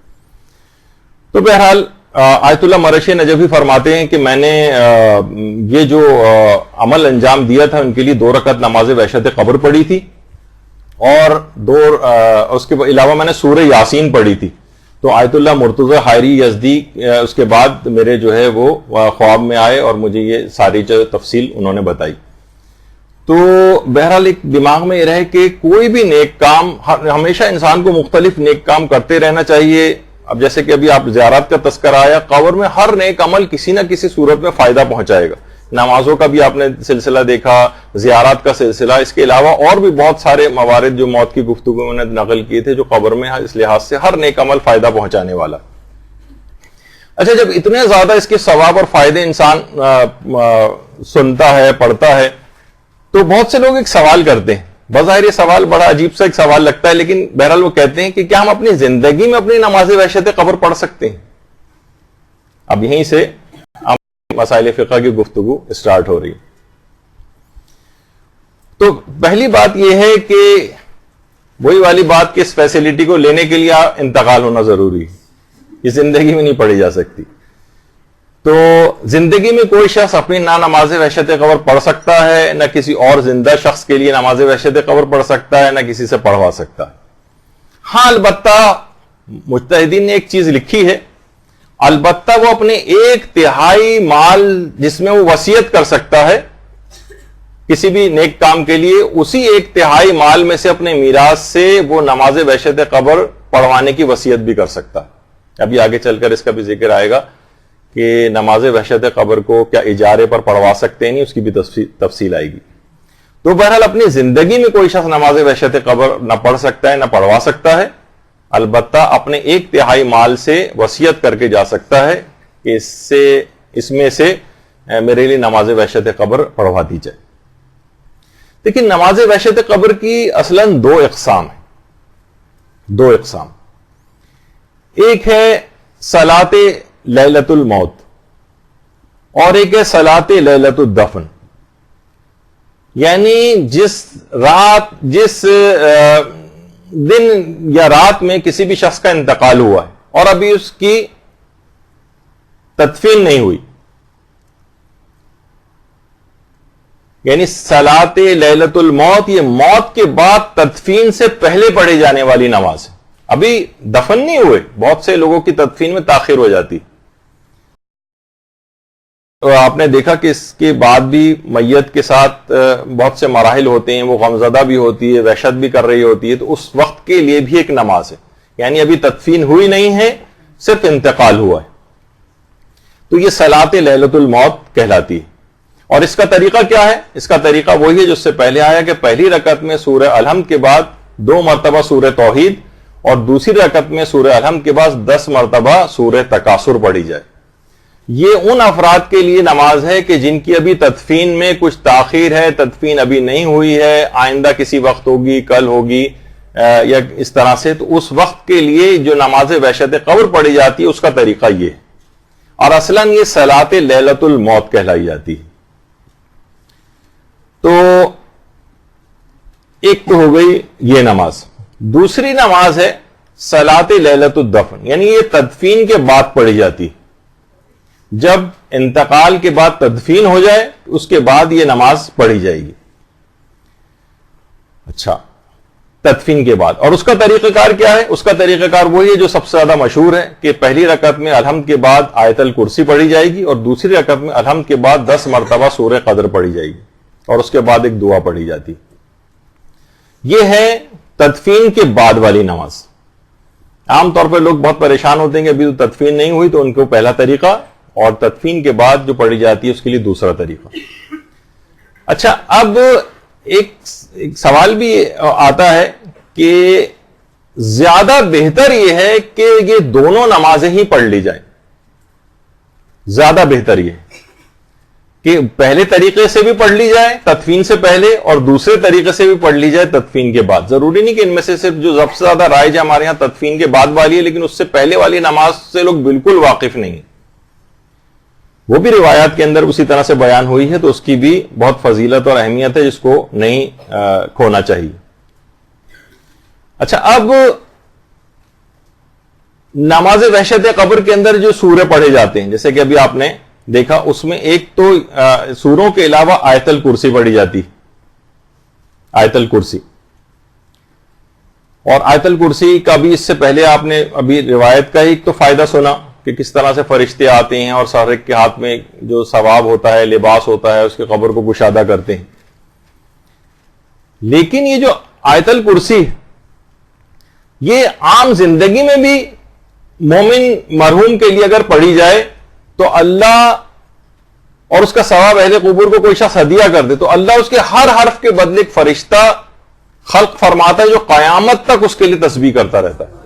تو بہرحال آیت اللہ مرشی نجفی فرماتے ہیں کہ میں نے یہ جو عمل انجام دیا تھا ان کے لیے 2 رکعت نماز وحشت قبر پڑھی تھی، اور اس کے علاوہ میں نے سورہ یاسین پڑھی تھی۔ تو آیت اللہ مرتضی حائری یزدی اس کے بعد میرے جو ہے وہ خواب میں آئے اور مجھے یہ ساری جو تفصیل انہوں نے بتائی۔ تو بہرحال ایک دماغ میں یہ رہے کہ کوئی بھی نیک کام، ہمیشہ انسان کو مختلف نیک کام کرتے رہنا چاہیے۔ اب جیسے کہ ابھی آپ زیارت کا تذکرہ آیا، قبر میں ہر نیک عمل کسی نہ کسی صورت میں فائدہ پہنچائے گا۔ نمازوں کا بھی آپ نے سلسلہ دیکھا، زیارات کا سلسلہ، اس کے علاوہ اور بھی بہت سارے موارد جو موت کی گفتگو میں نے نقل کیے تھے جو قبر میں اس لحاظ سے ہر نیک عمل فائدہ پہنچانے والا۔ اچھا، جب اتنے زیادہ اس کے ثواب اور فائدے انسان سنتا ہے، پڑھتا ہے، تو بہت سے لوگ ایک سوال کرتے ہیں، بظاہر یہ سوال بڑا عجیب سا ایک سوال لگتا ہے، لیکن بہرحال وہ کہتے ہیں کہ کیا ہم اپنی زندگی میں اپنی نماز وحشت قبر پڑھ سکتے ہیں؟ اب یہیں سے مسائل فقہ کی گفتگو اسٹارٹ ہو رہی ہے۔ تو پہلی بات یہ ہے کہ وہی والی بات کہ اس فیسلٹی کو لینے کے لیے انتقال ہونا ضروری ہے، یہ زندگی میں نہیں پڑھی جا سکتی۔ تو زندگی میں کوئی شخص اپنی نہ نماز وحشت قبر پڑھ سکتا ہے، نہ کسی اور زندہ شخص کے لیے نماز وحشت قبر پڑھ سکتا ہے، نہ کسی سے پڑھوا سکتا ہے۔ ہاں البتہ مجتہدین نے ایک چیز لکھی ہے، البتہ وہ اپنے 1/3 مال جس میں وہ وصیت کر سکتا ہے کسی بھی نیک کام کے لیے، اسی 1/3 مال میں سے اپنے میراث سے وہ نماز وحشت قبر پڑھوانے کی وصیت بھی کر سکتا ہے۔ ابھی آگے چل کر اس کا بھی ذکر آئے گا کہ نماز وحشت قبر کو کیا اجارے پر پڑھوا سکتے ہیں، نہیں، اس کی بھی تفصیل آئے گی۔ تو بہرحال اپنی زندگی میں کوئی شخص نماز وحشت قبر نہ پڑھ سکتا ہے نہ پڑھوا سکتا ہے، البتہ اپنے 1/3 مال سے وصیت کر کے جا سکتا ہے کہ اس میں سے میرے لیے نماز وحشت قبر پڑھوا دی جائے۔ لیکن نماز وحشت قبر کی اصلاً 2 اقسام ہیں، 2 اقسام۔ ایک ہے صلاۃ لیلۃ الموت اور ایک ہے صلاۃ لیلۃ الدفن، یعنی جس دن یا رات میں کسی بھی شخص کا انتقال ہوا ہے اور ابھی اس کی تدفین نہیں ہوئی، یعنی صلاۃ لیلۃ الموت یہ موت کے بعد تدفین سے پہلے پڑھی جانے والی نماز ہے۔ ابھی دفن نہیں ہوئے، بہت سے لوگوں کی تدفین میں تاخیر ہو جاتی، تو آپ نے دیکھا کہ اس کے بعد بھی میت کے ساتھ بہت سے مراحل ہوتے ہیں، وہ غمزدہ بھی ہوتی ہے، وحشت بھی کر رہی ہوتی ہے، تو اس وقت کے لیے بھی ایک نماز ہے، یعنی ابھی تدفین ہوئی نہیں ہے، صرف انتقال ہوا ہے، تو یہ صلاۃ لیلۃ الموت کہلاتی ہے۔ اور اس کا طریقہ کیا ہے؟ اس کا طریقہ وہی ہے جو اس سے پہلے آیا کہ پہلی رکعت میں سورہ الحمد کے بعد 2 مرتبہ سورہ توحید اور دوسری رکعت میں سورہ الحمد کے بعد 10 مرتبہ سورہ تکاثر پڑھی جائے۔ یہ ان افراد کے لیے نماز ہے کہ جن کی ابھی تدفین میں کچھ تاخیر ہے، تدفین ابھی نہیں ہوئی ہے، آئندہ کسی وقت ہوگی، کل ہوگی یا اس طرح سے، تو اس وقت کے لیے جو نماز وحشت قبر پڑھی جاتی ہے اس کا طریقہ یہ ہے، اور اصلاً یہ صلاۃ لیلۃ الموت کہلائی جاتی ہے۔ تو ایک تو ہو گئی یہ نماز، دوسری نماز ہے صلاۃ لیلۃ الدفن، یعنی یہ تدفین کے بعد پڑھی جاتی، جب انتقال کے بعد تدفین ہو جائے اس کے بعد یہ نماز پڑھی جائے گی۔ اچھا، تدفین کے بعد، اور اس کا طریقہ کار کیا ہے؟ اس کا طریقہ کار وہی ہے جو سب سے زیادہ مشہور ہے کہ پہلی رکعت میں الحمد کے بعد آیت الکرسی پڑھی جائے گی، اور دوسری رکعت میں الحمد کے بعد 10 مرتبہ سورہ قدر پڑھی جائے گی، اور اس کے بعد ایک دعا پڑھی جاتی۔ یہ ہے تدفین کے بعد والی نماز۔ عام طور پہ لوگ بہت پریشان ہوتے ہیں کہ ابھی تو تدفین نہیں ہوئی، تو ان کو پہلا طریقہ، اور تدفین کے بعد جو پڑھی جاتی ہے اس کے لیے دوسرا طریقہ۔ اچھا، اب ایک سوال بھی آتا ہے کہ زیادہ بہتر یہ ہے کہ یہ دونوں نمازیں ہی پڑھ لی جائیں۔ زیادہ بہتر یہ ہے کہ پہلے طریقے سے بھی پڑھ لی جائے تدفین سے پہلے، اور دوسرے طریقے سے بھی پڑھ لی جائے تدفین کے بعد۔ ضروری نہیں کہ ان میں سے صرف جو سب سے زیادہ رائج ہے ہمارے یہاں تدفین کے بعد والی ہے، لیکن اس سے پہلے والی نماز سے لوگ بالکل واقف نہیں ہیں، وہ بھی روایات کے اندر اسی طرح سے بیان ہوئی ہے، تو اس کی بھی بہت فضیلت اور اہمیت ہے جس کو نہیں کھونا چاہیے۔ اچھا، اب نماز وحشت قبر کے اندر جو سورے پڑھے جاتے ہیں، جیسے کہ ابھی آپ نے دیکھا، اس میں ایک تو سوروں کے علاوہ آیت الکرسی پڑھی جاتی، آیت الکرسی، اور آیت الکرسی کا بھی اس سے پہلے آپ نے ابھی روایت کا ایک تو فائدہ سنا کہ کس طرح سے فرشتے آتے ہیں اور ہر ایک کے ہاتھ میں جو ثواب ہوتا ہے، لباس ہوتا ہے، اس کے قبر کو کشادہ کرتے ہیں۔ لیکن یہ جو آیت الکرسی، یہ عام زندگی میں بھی مومن مرحوم کے لیے اگر پڑھی جائے تو اللہ، اور اس کا ثواب اہل قبور کو کوئی شخص ہدیہ کر دے تو اللہ اس کے ہر حرف کے بدلے ایک فرشتہ خلق فرماتا ہے جو قیامت تک اس کے لیے تسبیح کرتا رہتا ہے۔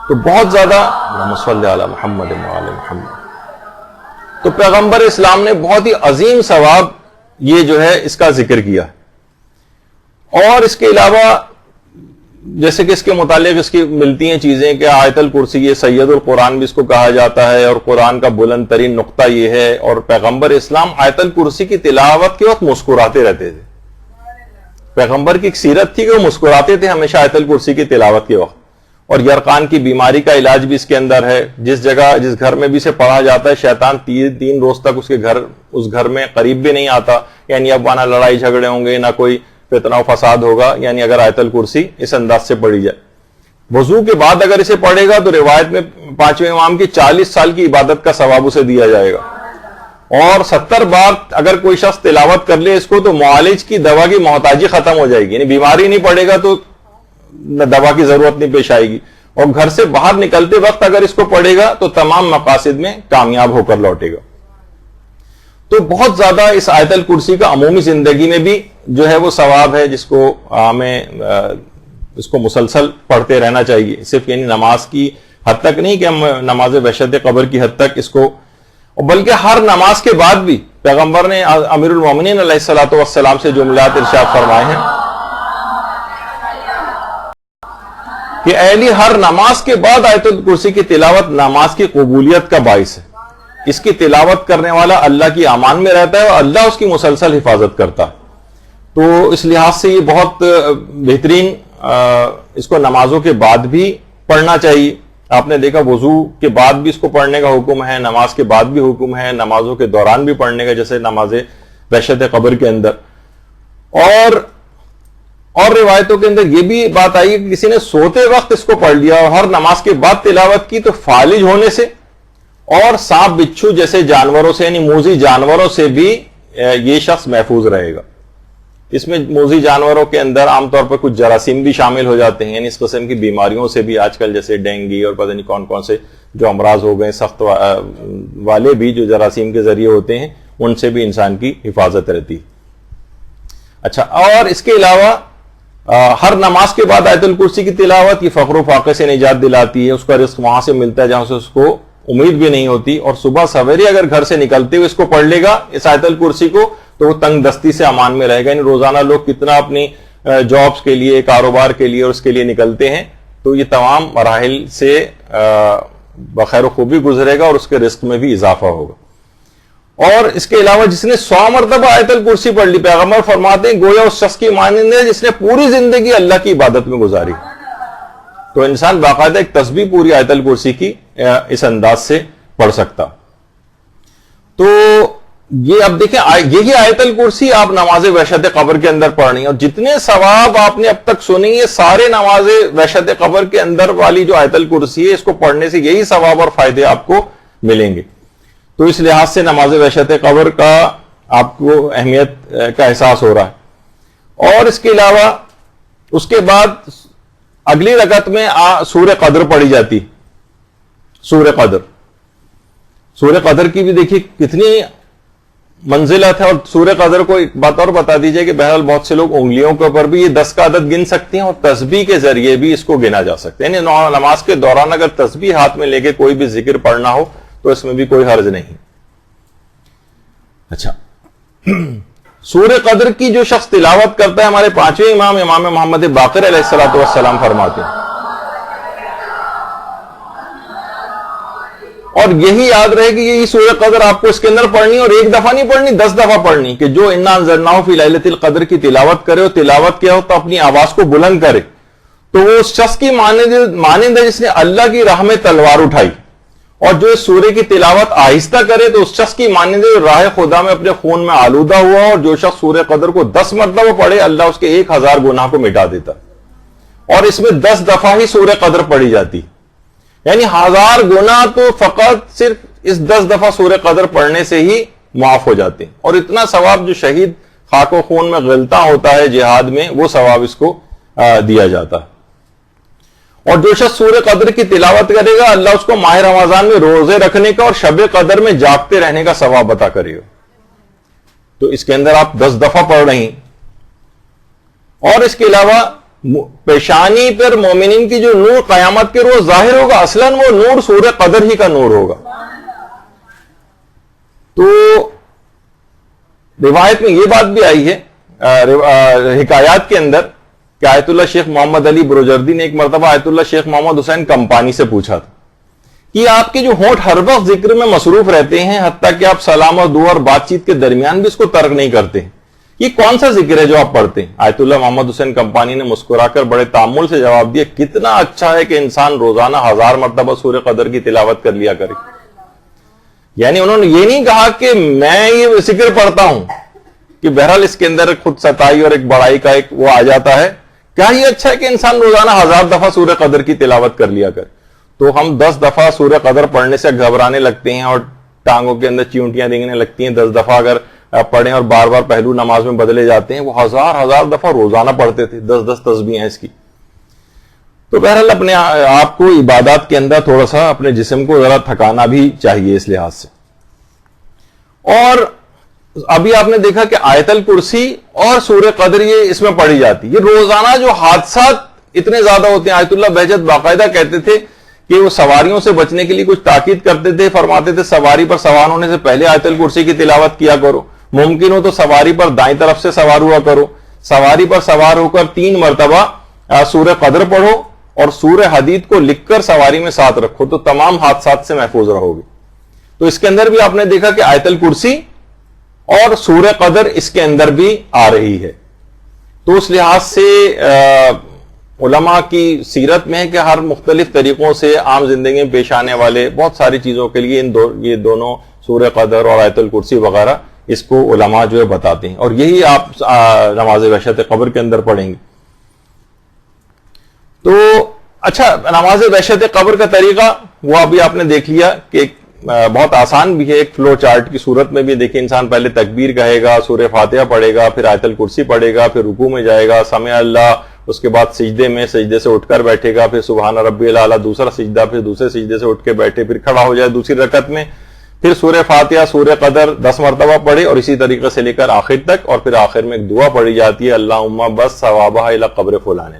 تو بہت زیادہ اللہم صلی علی محمد وعلی محمد، تو پیغمبر اسلام نے بہت ہی عظیم ثواب یہ جو ہے اس کا ذکر کیا۔ اور اس کے علاوہ جیسے کہ اس کے متعلق اس کی ملتی ہیں چیزیں کہ آیت الکرسی، یہ سید القرآن بھی اس کو کہا جاتا ہے، اور قرآن کا بلند ترین نقطہ یہ ہے، اور پیغمبر اسلام آیت الکرسی کی تلاوت کے وقت مسکراتے رہتے تھے۔ پیغمبر کی ایک سیرت تھی کہ وہ مسکراتے تھے ہمیشہ آیت الکرسی کی تلاوت کے وقت۔ اور یرقان کی بیماری کا علاج بھی اس کے اندر ہے، جس جگہ جس گھر میں بھی اسے پڑھا جاتا ہے شیطان 3 روز تک اس گھر میں قریب بھی نہیں آتا، یعنی اب وہاں نہ لڑائی جھگڑے ہوں گے، نہ کوئی فتنہ و فساد ہوگا، یعنی اگر آیت الکرسی اس انداز سے پڑھی جائے۔ وضو کے بعد اگر اسے پڑھے گا تو روایت میں 5ویں امام کی 40 سال کی عبادت کا ثواب اسے دیا جائے گا، اور 70 بار اگر کوئی شخص تلاوت کر لے اس کو تو معالج کی دوا کی محتاجی ختم ہو جائے گی، یعنی بیماری نہیں پڑے گا تو دوا کی ضرورت نہیں پیش آئے گی، اور گھر سے باہر نکلتے وقت اگر اس کو پڑھے گا تو تمام مقاصد میں کامیاب ہو کر لوٹے گا۔ تو بہت زیادہ اس آیت الکرسی کا عمومی زندگی میں بھی جو ہے وہ ثواب ہے، جس کو ہمیں اس کو مسلسل پڑھتے رہنا چاہیے، صرف یعنی نماز کی حد تک نہیں کہ ہم نماز وحشت قبر کی حد تک اس کو، بلکہ ہر نماز کے بعد بھی پیغمبر نے امیر المومنین علیہ الصلوۃ والسلام سے جملات ارشاد فرمائے ہیں کہ اے علی، ہر نماز کے بعد آیت الکرسی کی تلاوت نماز کی قبولیت کا باعث ہے، اس کی تلاوت کرنے والا اللہ کی امان میں رہتا ہے اور اللہ اس کی مسلسل حفاظت کرتا ہے۔ تو اس لحاظ سے یہ بہت بہترین، اس کو نمازوں کے بعد بھی پڑھنا چاہیے۔ آپ نے دیکھا وضو کے بعد بھی اس کو پڑھنے کا حکم ہے، نماز کے بعد بھی حکم ہے، نمازوں کے دوران بھی پڑھنے کا، جیسے نماز وحشت قبر کے اندر۔ اور روایتوں کے اندر یہ بھی بات آئی کہ کسی نے سوتے وقت اس کو پڑھ لیا اور ہر نماز کے بعد تلاوت کی تو فالج ہونے سے اور سانپ بچھو جیسے جانوروں سے، یعنی موذی جانوروں سے بھی یہ شخص محفوظ رہے گا۔ اس میں موذی جانوروں کے اندر عام طور پر کچھ جراثیم بھی شامل ہو جاتے ہیں، یعنی اس قسم کی بیماریوں سے بھی آج کل جیسے ڈینگی اور پتہ نہیں کون کون سے جو امراض ہو گئے سخت والے بھی جو جراثیم کے ذریعے ہوتے ہیں، ان سے بھی انسان کی حفاظت رہتی۔ اچھا، اور اس کے علاوہ ہر نماز کے بعد آیت الکرسی کی تلاوت یہ فقر و فاقے سے نجات دلاتی ہے، اس کا رزق وہاں سے ملتا ہے جہاں سے اس کو امید بھی نہیں ہوتی, اور صبح سویرے اگر گھر سے نکلتے ہوئے اس کو پڑھ لے گا اس آیت الکرسی کو, تو وہ تنگ دستی سے امان میں رہے گا. یعنی روزانہ لوگ کتنا اپنی جابس کے لیے, کاروبار کے لیے اور اس کے لیے نکلتے ہیں, تو یہ تمام مراحل سے بخیر و خوبی گزرے گا اور اس کے رزق میں بھی اضافہ ہوگا. اور اس کے علاوہ جس نے 100 مرتبہ آیت الکرسی پڑھ لی, پیغمبر فرماتے ہیں گویا اس شخص کی مانند ہے جس نے پوری زندگی اللہ کی عبادت میں گزاری. تو انسان باقاعدہ ایک تسبیح پوری آیت الکرسی کی اس انداز سے پڑھ سکتا. تو یہ اب دیکھیں, یہی آیت الکرسی آپ نماز وحشت قبر کے اندر پڑھنی ہے, اور جتنے ثواب آپ نے اب تک سنی یہ سارے نماز وحشت قبر کے اندر والی جو آیت الکرسی ہے اس کو پڑھنے سے یہی ثواب اور فائدے آپ کو ملیں گے. تو اس لحاظ سے نماز وحشت قبر کا آپ کو اہمیت کا احساس ہو رہا ہے. اور اس کے علاوہ اس کے بعد اگلی رکعت میں سورہ قدر پڑھی جاتی. سورہ قدر کی بھی دیکھیے کتنی منزلت ہے. اور سورہ قدر کو ایک بات اور بتا دیجئے کہ بہرحال بہت سے لوگ انگلیوں کے اوپر بھی یہ 10 کا عدد گن سکتے ہیں, اور تسبیح کے ذریعے بھی اس کو گنا جا سکتے ہیں. یعنی نماز کے دوران اگر تسبیح ہاتھ میں لے کے کوئی بھی ذکر پڑھنا ہو تو اس میں بھی کوئی حرج نہیں. اچھا, سورہ قدر کی جو شخص تلاوت کرتا ہے, ہمارے 5ویں امام محمد باقر علیہ الصلوۃ والسلام فرماتے ہیں, اور یہی یاد رہے کہ یہی سورہ قدر آپ کو اس کے اندر پڑھنی, اور ایک دفعہ نہیں پڑھنی, 10 دفعہ پڑھنی, کہ جو انا انزلناہ فی لیلۃ القدر کی تلاوت کرے, اور تلاوت کیا ہو تو اپنی آواز کو بلند کرے, تو وہ اس شخص کی مانند ہے جس نے اللہ کی راہ میں تلوار اٹھائی. اور جو اس سورے کی تلاوت آہستہ کرے تو اس شخص کی مانند ہے جو راہ خدا میں اپنے خون میں آلودہ ہوا. اور جو شخص سورہ قدر کو 10 مرتبہ پڑھے, اللہ اس کے 1000 گناہ کو مٹا دیتا. اور اس میں 10 دفعہ ہی سورہ قدر پڑھی جاتی, یعنی 1000 گناہ تو فقط صرف اس 10 دفعہ سورہ قدر پڑھنے سے ہی معاف ہو جاتے ہیں. اور اتنا ثواب جو شہید خاک و خون میں غلطہ ہوتا ہے جہاد میں, وہ ثواب اس کو دیا جاتا. اور جو شخص سورہ قدر کی تلاوت کرے گا, اللہ اس کو ماہ رمضان میں روزے رکھنے کا اور شب قدر میں جاگتے رہنے کا ثواب عطا کرے گا. تو اس کے اندر آپ 10 دفعہ پڑھ رہی ہیں. اور اس کے علاوہ پیشانی پر مومنین کی جو نور قیامت کے روز ظاہر ہوگا, اصلاً وہ نور سورہ قدر ہی کا نور ہوگا. تو روایت میں یہ بات بھی آئی ہے حکایات کے اندر کہ آیت اللہ شیخ محمد علی بروجردی نے ایک مرتبہ آیت اللہ شیخ محمد حسین کمپانی سے پوچھا تھا کہ آپ کے جو ہونٹ ہر وقت ذکر میں مصروف رہتے ہیں, حتیٰ کہ آپ سلام اور دعا اور بات چیت کے درمیان بھی اس کو ترک نہیں کرتے, یہ کون سا ذکر ہے جو آپ پڑھتے ہیں؟ آیت اللہ محمد حسین کمپانی نے مسکرا کر بڑے تامل سے جواب دیا, کتنا اچھا ہے کہ انسان روزانہ 1000 مرتبہ سورہ قدر کی تلاوت کر لیا کرے. یعنی انہوں نے یہ نہیں کہا کہ میں یہ ذکر پڑھتا ہوں, کہ بہرحال اس کے اندر خود ستائی اور ایک بڑائی کا ایک وہ آ جاتا ہے. کیا یہ اچھا ہے کہ انسان روزانہ 1000 دفعہ سورہ قدر کی تلاوت کر لیا کر. تو ہم 10 دفعہ سورہ قدر پڑھنے سے گھبرانے لگتے ہیں اور ٹانگوں کے اندر چیونٹیاں رینگنے لگتی ہیں. 10 دفعہ اگر پڑھیں اور بار بار پہلو نماز میں بدلے جاتے ہیں. وہ 1000 دفعہ روزانہ پڑھتے تھے, 10 تسبیح ہیں اس کی. تو بہرحال اپنے آپ کو عبادات کے اندر تھوڑا سا اپنے جسم کو ذرا تھکانا بھی چاہیے اس لحاظ سے. اور ابھی آپ نے دیکھا کہ آیت الکرسی اور سورہ قدر یہ اس میں پڑھی جاتی. یہ روزانہ جو حادثات اتنے زیادہ ہوتے ہیں, آیت اللہ بہجت باقاعدہ کہتے تھے کہ وہ سواریوں سے بچنے کے لیے کچھ تاکید کرتے تھے, فرماتے تھے سواری پر سوار ہونے سے پہلے آیت الکرسی کی تلاوت کیا کرو, ممکن ہو تو سواری پر دائیں طرف سے سوار ہوا کرو, سواری پر سوار ہو کر 3 مرتبہ سورہ قدر پڑھو, اور سورہ حدید کو لکھ کر سواری میں ساتھ رکھو, تو تمام حادثات سے محفوظ رہو گے. تو اس کے اندر بھی آپ نے دیکھا کہ آیت الکرسی اور سورہ قدر اس کے اندر بھی آ رہی ہے. تو اس لحاظ سے علماء کی سیرت میں ہے کہ ہر مختلف طریقوں سے عام زندگی میں پیش آنے والے بہت ساری چیزوں کے لیے یہ دونوں سورہ قدر اور آیت الکرسی وغیرہ اس کو علماء جو ہے بتاتے ہیں, اور یہی آپ نماز وحشت قبر کے اندر پڑھیں گے. تو اچھا, نماز وحشت قبر کا طریقہ وہ ابھی آپ نے دیکھ لیا کہ بہت آسان بھی ہے, ایک فلو چارٹ کی صورت میں بھی. دیکھیں, انسان پہلے تکبیر کہے گا, سورہ فاتحہ پڑھے گا, پھر آیت الکرسی پڑھے گا, پھر رکوع میں جائے گا, سمع اللہ, اس کے بعد سجدے میں, سجدے سے اٹھ کر بیٹھے گا, پھر سبحان ربی الاعلیٰ دوسرا سجدہ, پھر دوسرے سجدے سے اٹھ کے بیٹھے, پھر کھڑا ہو جائے دوسری رکعت میں, پھر سورہ فاتحہ سورہ قدر 10 مرتبہ پڑھے, اور اسی طریقے سے لے کر آخر تک. اور پھر آخر میں ایک دعا پڑھی جاتی ہے, اللہم بس ثوابہ الی قبر فلان.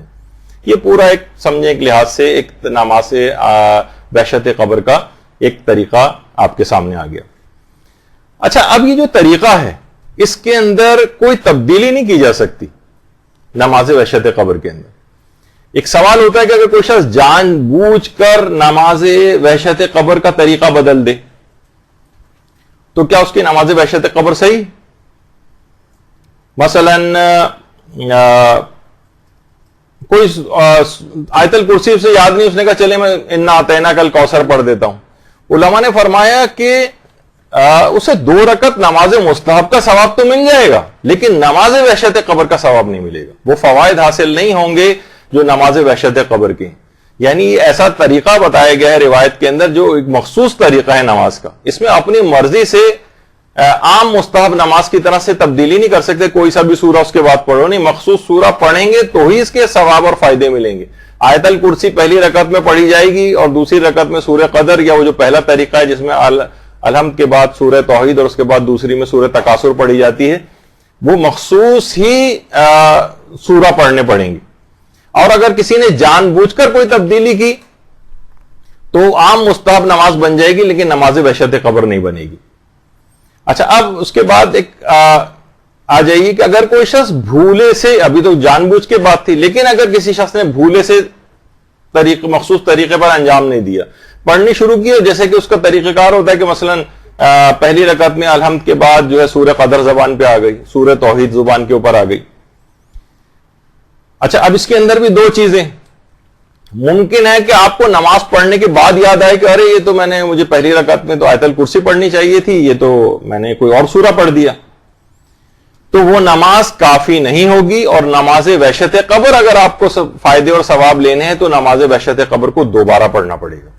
یہ پورا ایک سمجھیں ایک لحاظ سے ایک نماز وحشت قبر کا ایک طریقہ آپ کے سامنے آ گیا. اچھا اب یہ جو طریقہ ہے اس کے اندر کوئی تبدیلی نہیں کی جا سکتی نماز وحشت قبر کے اندر. ایک سوال ہوتا ہے کہ اگر کوئی شخص جان بوجھ کر نماز وحشت قبر کا طریقہ بدل دے تو کیا اس کی نماز وحشت قبر صحیح؟ مثلا کوئی آیت الکرسی سے یاد نہیں، اس نے کہا چلے میں انا اعطیناک کل کوثر پڑھ دیتا ہوں. علماء نے فرمایا کہ اسے 2 رکعت نماز مستحب کا ثواب تو مل جائے گا لیکن نماز وحشت قبر کا ثواب نہیں ملے گا. وہ فوائد حاصل نہیں ہوں گے جو نماز وحشت قبر کے. یعنی ایسا طریقہ بتایا گیا ہے روایت کے اندر جو ایک مخصوص طریقہ ہے نماز کا، اس میں اپنی مرضی سے عام مستحب نماز کی طرح سے تبدیلی نہیں کر سکتے. کوئی سا بھی سورہ اس کے بعد پڑھو نہیں، مخصوص سورہ پڑھیں گے تو ہی اس کے ثواب اور فائدے ملیں گے. آیت الکرسی پہلی رکعت میں پڑھی جائے گی اور دوسری رکعت میں سورہ قدر، یا وہ جو پہلا طریقہ ہے جس میں الحمد کے بعد سورہ توحید اور اس کے بعد دوسری میں سورہ تکاثر پڑھی جاتی ہے، وہ مخصوص ہی سورہ پڑھنے پڑیں گی. اور اگر کسی نے جان بوجھ کر کوئی تبدیلی کی تو عام مستحب نماز بن جائے گی لیکن نماز وحشت قبر نہیں بنے گی. اچھا اب اس کے بعد ایک آ جائیے کہ اگر کوئی شخص بھولے سے، ابھی تو جان بوجھ کے بات تھی، لیکن اگر کسی شخص نے بھولے سے مخصوص طریقے پر انجام نہیں دیا، پڑھنی شروع کی، جیسے کہ اس کا طریقہ کار ہوتا ہے کہ مثلا پہلی رکعت میں الحمد کے بعد جو ہے سورہ قدر زبان پہ آ گئی، سورہ توحید زبان کے اوپر آ گئی. اچھا اب اس کے اندر بھی 2 چیزیں ممکن ہے کہ آپ کو نماز پڑھنے کے بعد یاد آئے کہ ارے یہ تو مجھے پہلی رکعت میں تو آیت الکرسی پڑھنی چاہیے تھی، یہ تو میں نے کوئی اور سورہ پڑھ دیا. تو وہ نماز کافی نہیں ہوگی، اور نماز وحشت قبر اگر آپ کو فائدے اور ثواب لینے ہیں تو نماز وحشت قبر کو دوبارہ پڑھنا پڑے گا.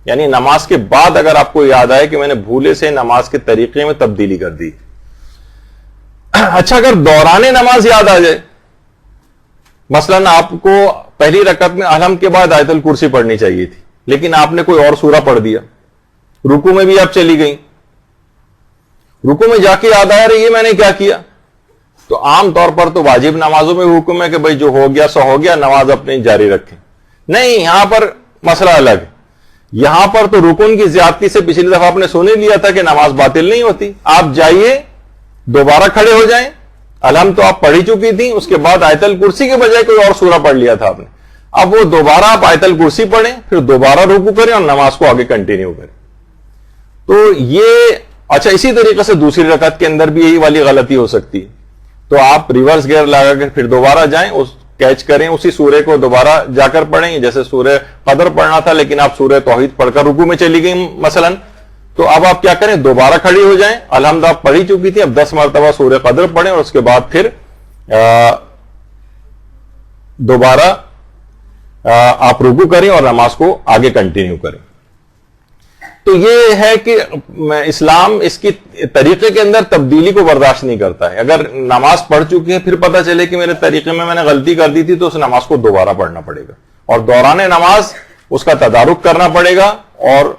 یعنی نماز کے بعد اگر آپ کو یاد آئے کہ میں نے بھولے سے نماز کے طریقے میں تبدیلی کر دی. اچھا اگر دوران نماز یاد آ جائے، مثلا آپ کو پہلی رکعت میں الحمد کے بعد آیت الکرسی پڑھنی چاہیے تھی لیکن آپ نے کوئی اور سورہ پڑھ دیا، رکوع میں بھی آپ چلی گئیں، رکوع میں جا کے یاد آیا رہی ہے میں نے کیا کیا، تو عام طور پر تو واجب نمازوں میں حکم ہے کہ بھئی جو ہو گیا سو ہو گیا، نماز اپنی جاری رکھیں. نہیں، یہاں پر مسئلہ الگ ہے. یہاں پر تو رکن کی زیادتی سے پچھلی دفعہ آپ نے سن لیا تھا کہ نماز باطل نہیں ہوتی. آپ جائیے دوبارہ کھڑے ہو جائیں، الحمد تو آپ پڑھی چکی تھی، اس کے بعد آیت الکرسی کے بجائے کوئی اور سورہ پڑھ لیا تھا آپ نے، اب وہ دوبارہ آپ آیت الکرسی پڑھیں، پھر دوبارہ رکوع کریں اور نماز کو آگے کنٹینیو کریں. تو یہ اچھا اسی طریقے سے دوسری رکعت کے اندر بھی یہی والی غلطی ہو سکتی ہے. تو آپ ریورس گیئر لگا کر پھر دوبارہ جائیں، اس کیچ کریں اسی سورے کو دوبارہ جا کر پڑھیں. جیسے سورہ قدر پڑھنا تھا لیکن آپ سورہ توحید پڑھ کر رکوع میں چلی گئی مثلا، تو اب آپ کیا کریں، دوبارہ کھڑی ہو جائیں، الحمد آپ پڑھی چکی تھی، اب 10 مرتبہ سورہ قدر پڑھیں اور اس کے بعد پھر دوبارہ آپ رکوع کریں اور نماز کو آگے کنٹینیو کریں. تو یہ ہے کہ اسلام اس کی طریقے کے اندر تبدیلی کو برداشت نہیں کرتا ہے. اگر نماز پڑھ چکی ہے پھر پتہ چلے کہ میرے طریقے میں نے غلطی کر دی تھی تو اس نماز کو دوبارہ پڑھنا پڑے گا اور دوران نماز اس کا تدارک کرنا پڑے گا اور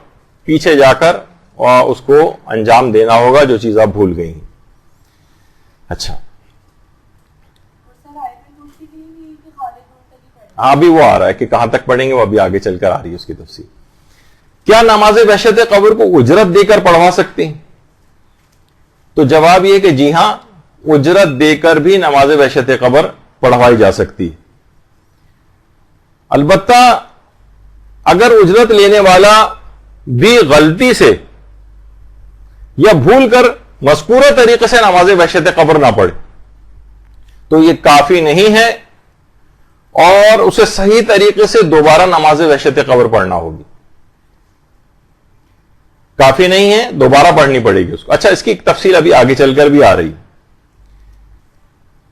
پیچھے جا کر اس کو انجام دینا ہوگا جو چیز آپ بھول گئی ہیں. اچھا ہاں ابھی وہ آ رہا ہے کہ کہاں تک پڑھیں گے، وہ ابھی آگے چل کر آ رہی ہے اس کی تفصیل. کیا نماز وحشت قبر کو اجرت دے کر پڑھوا سکتے ہیں؟ تو جواب یہ کہ جی ہاں، اجرت دے کر بھی نماز وحشت قبر پڑھوائی جا سکتی ہے. البتہ اگر اجرت لینے والا بھی غلطی سے یا بھول کر مذکورہ طریقے سے نماز وحشت قبر نہ پڑھے تو یہ کافی نہیں ہے اور اسے صحیح طریقے سے دوبارہ نماز وحشت قبر پڑھنا ہوگی. کافی نہیں ہے، دوبارہ پڑھنی پڑے گی اس کو. اچھا اس کی ایک تفصیل ابھی آگے چل کر بھی آ رہی،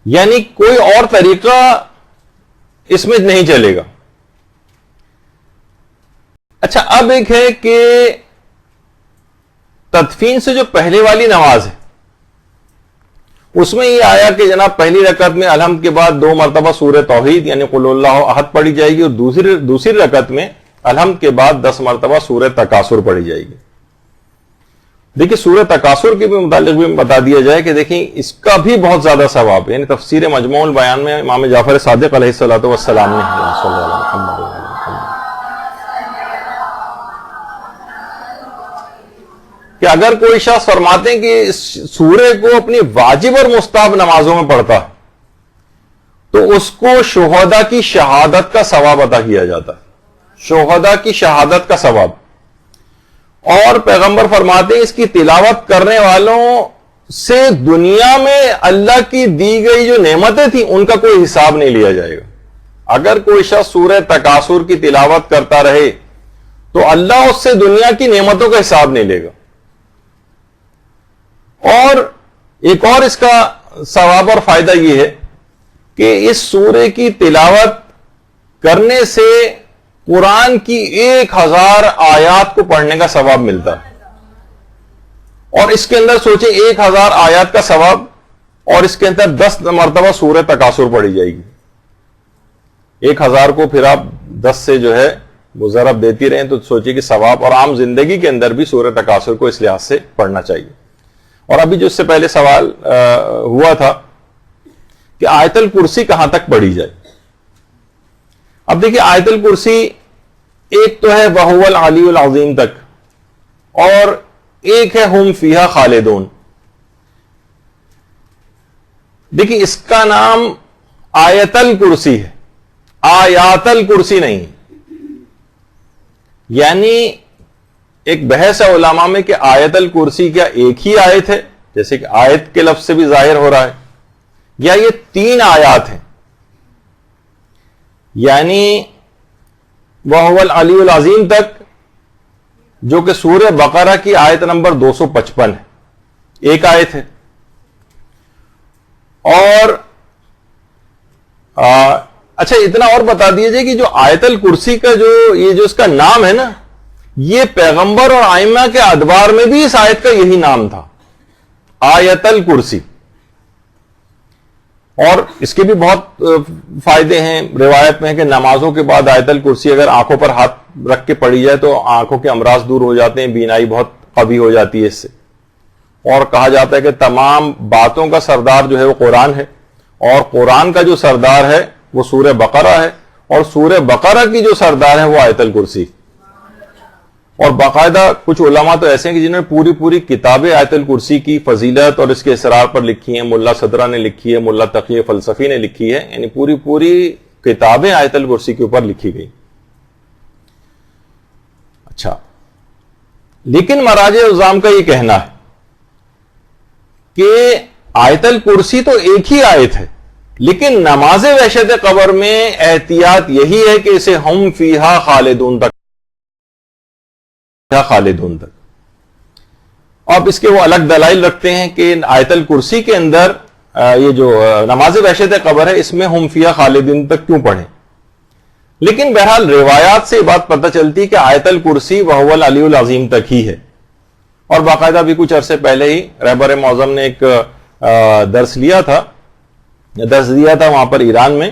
یعنی کوئی اور طریقہ اس میں نہیں چلے گا. اچھا اب ایک ہے کہ تدفین سے جو پہلے والی نماز ہے اس میں یہ آیا کہ جناب پہلی رکعت میں الحمد کے بعد 2 مرتبہ سورہ توحید یعنی قل اللہ احد پڑھی جائے گی اور دوسری رکعت میں الحمد کے بعد 10 مرتبہ سورہ تکاثر پڑھی جائے گی. دیکھیں سورہ تکاثر کے بھی متعلق بھی بتا دیا جائے کہ دیکھیں اس کا بھی بہت زیادہ ثواب ہے. یعنی تفسیر مجموع البیان میں امام جعفر صادق علیہ الصلوۃ والسلام نے کہ اگر کوئی شخص فرماتے ہیں کہ اس سورے کو اپنی واجب اور مستحب نمازوں میں پڑھتا ہے تو اس کو شہداء کی شہادت کا ثواب عطا کیا جاتا ہے، شہداء کی شہادت کا ثواب۔ اور پیغمبر فرماتے ہیں اس کی تلاوت کرنے والوں سے دنیا میں اللہ کی دی گئی جو نعمتیں تھیں ان کا کوئی حساب نہیں لیا جائے گا۔ اگر کوئی شخص سورہ تکاثر کی تلاوت کرتا رہے تو اللہ اس سے دنیا کی نعمتوں کا حساب نہیں لے گا۔ اور ایک اور اس کا ثواب اور فائدہ یہ ہے کہ اس سورے کی تلاوت کرنے سے قرآن کی 1000 آیات کو پڑھنے کا ثواب ملتا ہے۔ اور اس کے اندر سوچیں 1000 آیات کا ثواب، اور اس کے اندر 10 مرتبہ سورہ تکاثر پڑھی جائے گی۔ 1000 کو پھر آپ 10 سے جو ہے وہ ضرب دیتی رہیں تو سوچیں کہ ثواب، اور عام زندگی کے اندر بھی سورہ تکاثر کو اس لحاظ سے پڑھنا چاہیے۔ اور ابھی جو اس سے پہلے سوال ہوا تھا کہ آیت الکرسی کہاں تک پڑھی جائے۔ اب دیکھیے آیت الکرسی ایک تو ہے وَهُوَ الْعَلِيُّ الْعَظِيمُ تک، اور ایک ہے ہم فیہا خالدون۔ دیکھیے اس کا نام آیت الکرسی ہے، آیات الکرسی نہیں۔ یعنی ایک بحث ہے علماء میں کہ آیت الکرسی کیا ایک ہی آیت ہے جیسے کہ آیت کے لفظ سے بھی ظاہر ہو رہا ہے، یا یہ 3 آیات ہیں؟ یعنی وَهُوَ الْعَلِيُّ الْعَظِيمُ تک جو کہ سورہ بقرہ کی آیت نمبر 255 ہے، ایک آیت ہے۔ اور اچھا اتنا اور بتا دیجئے کہ جو آیت الکرسی کا جو اس کا نام ہے نا، یہ پیغمبر اور ائمہ کے ادوار میں بھی اس آیت کا یہی نام تھا، آیت الکرسی۔ اور اس کے بھی بہت فائدے ہیں، روایت میں ہے کہ نمازوں کے بعد آیت الکرسی اگر آنکھوں پر ہاتھ رکھ کے پڑھی جائے تو آنکھوں کے امراض دور ہو جاتے ہیں، بینائی بہت قوی ہو جاتی ہے اس سے۔ اور کہا جاتا ہے کہ تمام باتوں کا سردار جو ہے وہ قرآن ہے، اور قرآن کا جو سردار ہے وہ سورہ بقرہ ہے، اور سورہ بقرہ کی جو سردار ہے وہ آیت الکرسی۔ اور باقاعدہ کچھ علماء تو ایسے ہیں کہ جنہوں نے پوری کتابیں آیت الکرسی کی فضیلت اور اس کے اسرار پر لکھی ہیں۔ ملا صدرہ نے لکھی ہے، ملا تقی فلسفی نے لکھی ہے، یعنی پوری کتابیں آیت الکرسی کے اوپر لکھی گئی۔ اچھا، لیکن مراجع عظام کا یہ کہنا ہے کہ آیت الکرسی تو ایک ہی آیت ہے، لیکن نماز وحشت قبر میں احتیاط یہی ہے کہ اسے ہم فیہا خالدون تک اب اس کے وہ الگ دلائل رکھتے ہیں کہ آیت الکرسی کے اندر یہ جو نماز وحشت قبر ہے اس میں ہم فیہا خالدین تک کیوں پڑھیں۔ لیکن بہرحال روایات سے یہ بات پتہ چلتی ہے کہ آیت الکرسی وَهُوَ الْعَلِيُّ الْعَظِيمُ تک ہی ہے۔ اور باقاعدہ بھی کچھ عرصے پہلے ہی رہبر معظم نے ایک درس دیا تھا وہاں پر ایران میں،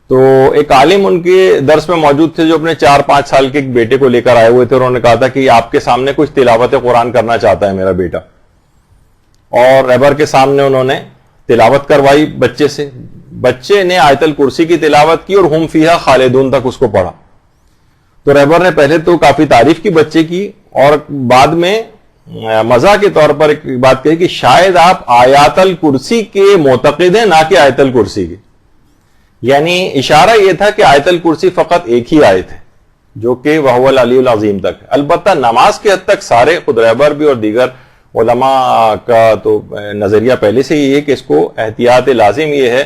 تو ایک عالم ان کے درس میں موجود تھے جو اپنے 4-5 سال کے ایک بیٹے کو لے کر آئے ہوئے تھے، اور انہوں نے کہا تھا کہ آپ کے سامنے کچھ تلاوت قرآن کرنا چاہتا ہے میرا بیٹا۔ اور رہبر کے سامنے انہوں نے تلاوت کروائی بچے سے، بچے نے آیت الکرسی کی تلاوت کی اور ہم فیہا خالدون تک اس کو پڑھا۔ تو رہبر نے پہلے تو کافی تعریف کی بچے کی، اور بعد میں مزاح کے طور پر ایک بات کہی کہ شاید آپ آیات الکرسی کے معتقد ہیں نہ کہ آیت الکرسی کے۔ یعنی اشارہ یہ تھا کہ آیت الکرسی فقط ایک ہی آیت ہے جو کہ وَهُوَ الْعَلِيُّ الْعَظِيمُ تک ہے۔ البتہ نماز کے حد تک سارے خود رہبر بھی اور دیگر علماء کا تو نظریہ پہلے سے یہ ہے کہ اس کو احتیاط لازم یہ ہے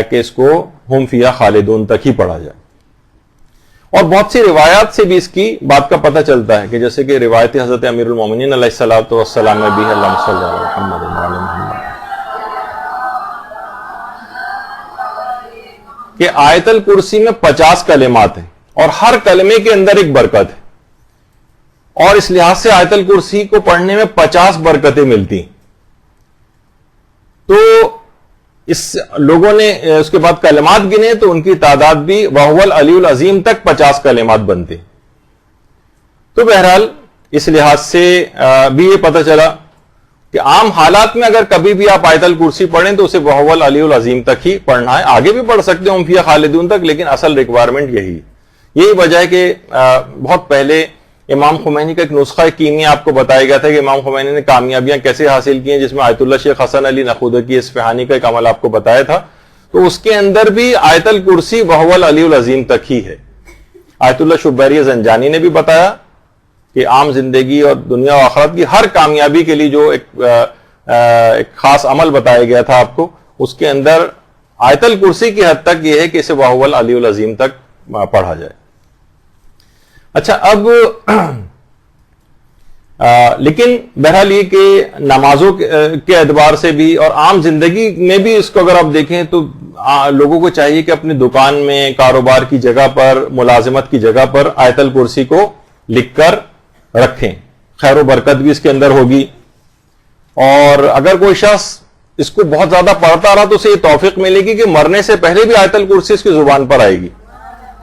کہ اس کو ہم فیہا خالدون تک ہی پڑھا جائے۔ اور بہت سی روایات سے بھی اس کی بات کا پتہ چلتا ہے کہ جیسے کہ روایت حضرت امیر المومنین علیہ الصلوۃ والسلام میں بھی ہے، اللہم صلی علی محمد وعلی محمد، کہ آیت الکرسی میں 50 کلمات ہیں اور ہر کلمے کے اندر ایک برکت ہے، اور اس لحاظ سے آیت الکرسی کو پڑھنے میں 50 برکتیں ملتی ہیں۔ تو اس لوگوں نے اس کے بعد کلمات گنے تو ان کی تعداد بھی وَهُوَ الْعَلِيُّ الْعَظِيمُ تک 50 کلمات بنتے۔ تو بہرحال اس لحاظ سے بھی یہ پتہ چلا کہ عام حالات میں اگر کبھی بھی آپ آیت الکرسی پڑھیں تو اسے وَهُوَ الْعَلِيُّ الْعَظِيمُ تک ہی پڑھنا ہے، آگے بھی پڑھ سکتے ہوں فیہا خالدون تک، لیکن اصل ریکوائرمنٹ یہی وجہ ہے کہ بہت پہلے امام خمینی کا ایک نسخہ کیمیا آپ کو بتایا گیا تھا کہ امام خمینی نے کامیابیاں کیسے حاصل کی ہیں، جس میں آیت اللہ شیخ حسن علی نخودکی اصفہانی کا ایک عمل آپ کو بتایا تھا، تو اس کے اندر بھی آیت الکرسی وہو العلی العظیم تک ہی ہے۔ آیت اللہ شبیری زنجانی نے بھی بتایا کہ عام زندگی اور دنیا و آخرت کی ہر کامیابی کے لیے جو ایک خاص عمل بتایا گیا تھا آپ کو، اس کے اندر آیت الکرسی کی حد تک یہ ہے کہ اسے وہو العلی العظیم تک پڑھا جائے۔ اچھا، اب لیکن بہرحال یہ کہ نمازوں کے اعتبار سے بھی اور عام زندگی میں بھی اس کو اگر آپ دیکھیں تو لوگوں کو چاہیے کہ اپنی دکان میں، کاروبار کی جگہ پر، ملازمت کی جگہ پر آیت الکرسی کو لکھ کر رکھیں، خیر و برکت بھی اس کے اندر ہوگی۔ اور اگر کوئی شخص اس کو بہت زیادہ پڑھتا رہا تو اسے یہ توفیق ملے گی کہ مرنے سے پہلے بھی آیت الکرسی اس کی زبان پر آئے گی،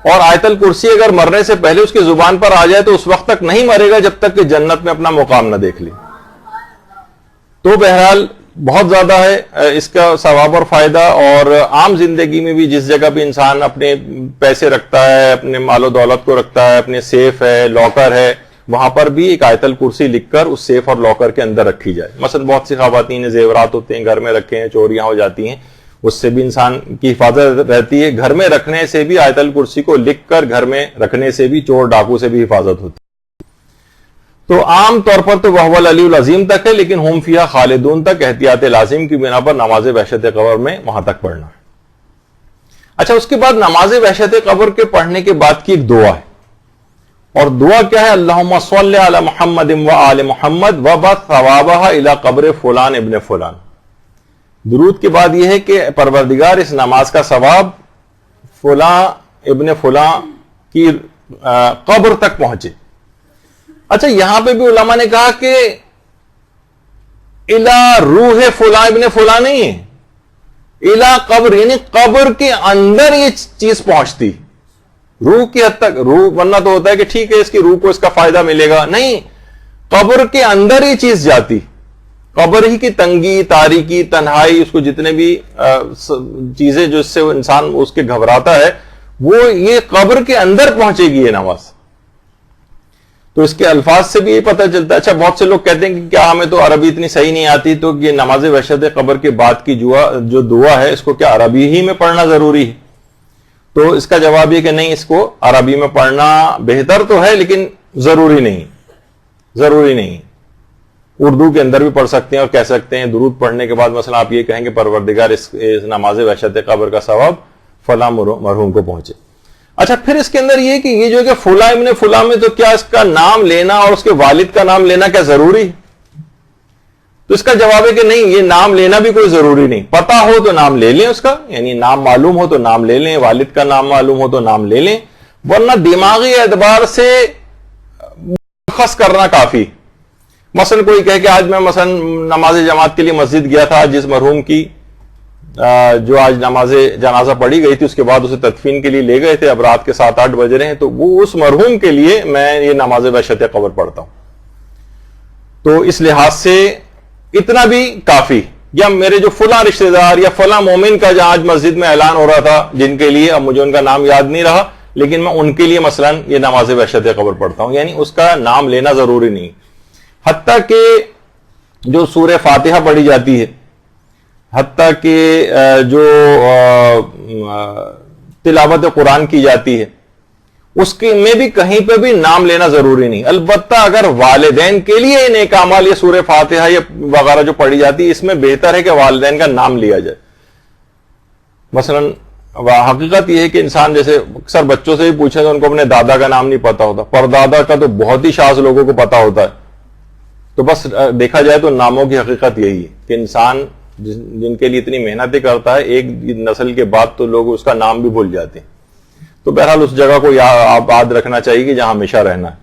اور آیت الکرسی اگر مرنے سے پہلے اس کی زبان پر آ جائے تو اس وقت تک نہیں مرے گا جب تک کہ جنت میں اپنا مقام نہ دیکھ لے۔ تو بہرحال بہت زیادہ ہے اس کا ثواب اور فائدہ، اور عام زندگی میں بھی جس جگہ پہ انسان اپنے پیسے رکھتا ہے، اپنے مال و دولت کو رکھتا ہے، اپنے سیف ہے، لاکر ہے، وہاں پر بھی ایک آیت الکرسی لکھ کر اس سیف اور لاکر کے اندر رکھی جائے۔ مثلا بہت سی خواتین زیورات ہوتے ہیں گھر میں رکھے ہیں، چوریاں ہو جاتی ہیں، اس سے بھی انسان کی حفاظت رہتی ہے۔ گھر میں رکھنے سے بھی آیت الکرسی کو لکھ کر گھر میں رکھنے سے بھی چور ڈاکو سے بھی حفاظت ہوتی ہے۔ تو عام طور پر تو وہو العلی العظیم تک ہے، لیکن ہم فیہا خالدون تک احتیاط لازم کی بنا پر نماز وحشت قبر میں وہاں تک پڑھنا ہے۔ اچھا، اس کے بعد نماز وحشت قبر کے پڑھنے کے بعد کی ایک دعا ہے، اور دعا کیا ہے؟ اللہم صلی علی محمد و آل محمد وبعث ثوابها الی قبر فلان ابن فلان۔ درود کے بعد یہ ہے کہ پروردگار اس نماز کا ثواب فلاں ابن فلاں کی قبر تک پہنچے۔ اچھا، یہاں پہ بھی علماء نے کہا کہ الی روح فلاں ابن فلاں نہیں ہے، الی قبر، یعنی قبر کے اندر یہ چیز پہنچتی، روح کی حد تک۔ روح ورنہ تو ہوتا ہے کہ ٹھیک ہے اس کی روح کو اس کا فائدہ ملے گا، نہیں، قبر کے اندر یہ چیز جاتی، قبر ہی کی تنگی، تاریکی، تنہائی، اس کو جتنے بھی چیزیں جو اس سے انسان اس کے گھبراتا ہے، وہ یہ قبر کے اندر پہنچے گی یہ نماز۔ تو اس کے الفاظ سے بھی یہ پتہ چلتا ہے۔ اچھا، بہت سے لوگ کہتے ہیں کہ کیا ہمیں تو عربی اتنی صحیح نہیں آتی، تو یہ نماز وحشت قبر کے بعد کی جو دعا ہے اس کو کیا عربی ہی میں پڑھنا ضروری ہے؟ تو اس کا جواب یہ کہ نہیں، اس کو عربی میں پڑھنا بہتر تو ہے لیکن ضروری نہیں۔ اردو کے اندر بھی پڑھ سکتے ہیں اور کہہ سکتے ہیں درود پڑھنے کے بعد مثلا آپ یہ کہیں کہ پروردگار اس نماز وحشت قبر کا ثواب فلاں مرحوم کو پہنچے۔ اچھا، پھر اس کے اندر یہ کہ یہ جو کہ فلاں ابن فلاں میں تو کیا اس کا نام لینا اور اس کے والد کا نام لینا کیا ضروری ہے؟ تو اس کا جواب ہے کہ نہیں، یہ نام لینا بھی کوئی ضروری نہیں، پتا ہو تو نام لے لیں اس کا، یعنی نام معلوم ہو تو نام لے لیں، والد کا نام معلوم ہو تو نام لے لیں، ورنہ دماغی اعتبار سے مشخص کرنا کافی۔ مثلا کوئی کہے کہ آج میں مثلا نماز جماعت کے لیے مسجد گیا تھا، جس مرحوم کی جو آج نماز جنازہ پڑھی گئی تھی اس کے بعد اسے تدفین کے لیے لے گئے تھے، اب رات کے 7-8 بج رہے ہیں، تو وہ اس مرحوم کے لیے میں یہ نماز وحشت قبر پڑھتا ہوں، تو اس لحاظ سے اتنا بھی کافی۔ یا میرے جو فلاں رشتہ دار یا فلاں مومن کا جہاں آج مسجد میں اعلان ہو رہا تھا، جن کے لیے اب مجھے ان کا نام یاد نہیں رہا، لیکن میں ان کے لیے مثلا یہ نماز وحشت قبر پڑھتا ہوں، یعنی اس کا نام لینا ضروری نہیں۔ حتیٰ کہ جو سورہ فاتحہ پڑھی جاتی ہے، حتیٰ کہ جو تلاوت قرآن کی جاتی ہے، اس کے میں بھی کہیں پہ بھی نام لینا ضروری نہیں۔ البتہ اگر والدین کے لیے نیک اعمال یہ سورہ فاتحہ یا وغیرہ جو پڑھی جاتی ہے، اس میں بہتر ہے کہ والدین کا نام لیا جائے۔ مثلا حقیقت یہ ہے کہ انسان جیسے اکثر بچوں سے بھی پوچھیں تو ان کو اپنے دادا کا نام نہیں پتا ہوتا، پردادا کا تو بہت ہی شاذ لوگوں کو پتا ہوتا ہے۔ تو بس دیکھا جائے تو ناموں کی حقیقت یہی ہے کہ انسان جن کے لیے اتنی محنتیں کرتا ہے، ایک نسل کے بعد تو لوگ اس کا نام بھی بھول جاتے ہیں۔ تو بہرحال اس جگہ کو یاد رکھنا چاہیے کہ جہاں ہمیشہ رہنا ہے۔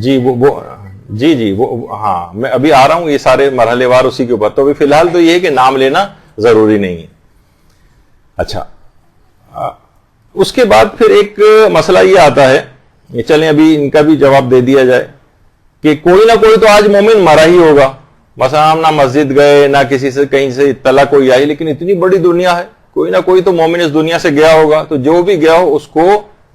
جی وہ ہاں، میں ابھی آ رہا ہوں، یہ سارے مرحلے وار اسی کے اوپر۔ تو فی الحال تو یہ ہے کہ نام لینا ضروری نہیں ہے۔ اچھا، اس کے بعد پھر ایک مسئلہ یہ آتا ہے، یہ چلیں ابھی ان کا بھی جواب دے دیا جائے کہ کوئی نہ کوئی تو آج مومن مرا ہی ہوگا۔ مثلا ہم نہ مسجد گئے، نہ کسی سے کہیں سے اطلاع کوئی آئی، لیکن اتنی بڑی دنیا ہے، کوئی نہ کوئی تو مومن اس دنیا سے گیا ہوگا، تو جو بھی گیا ہو اس کو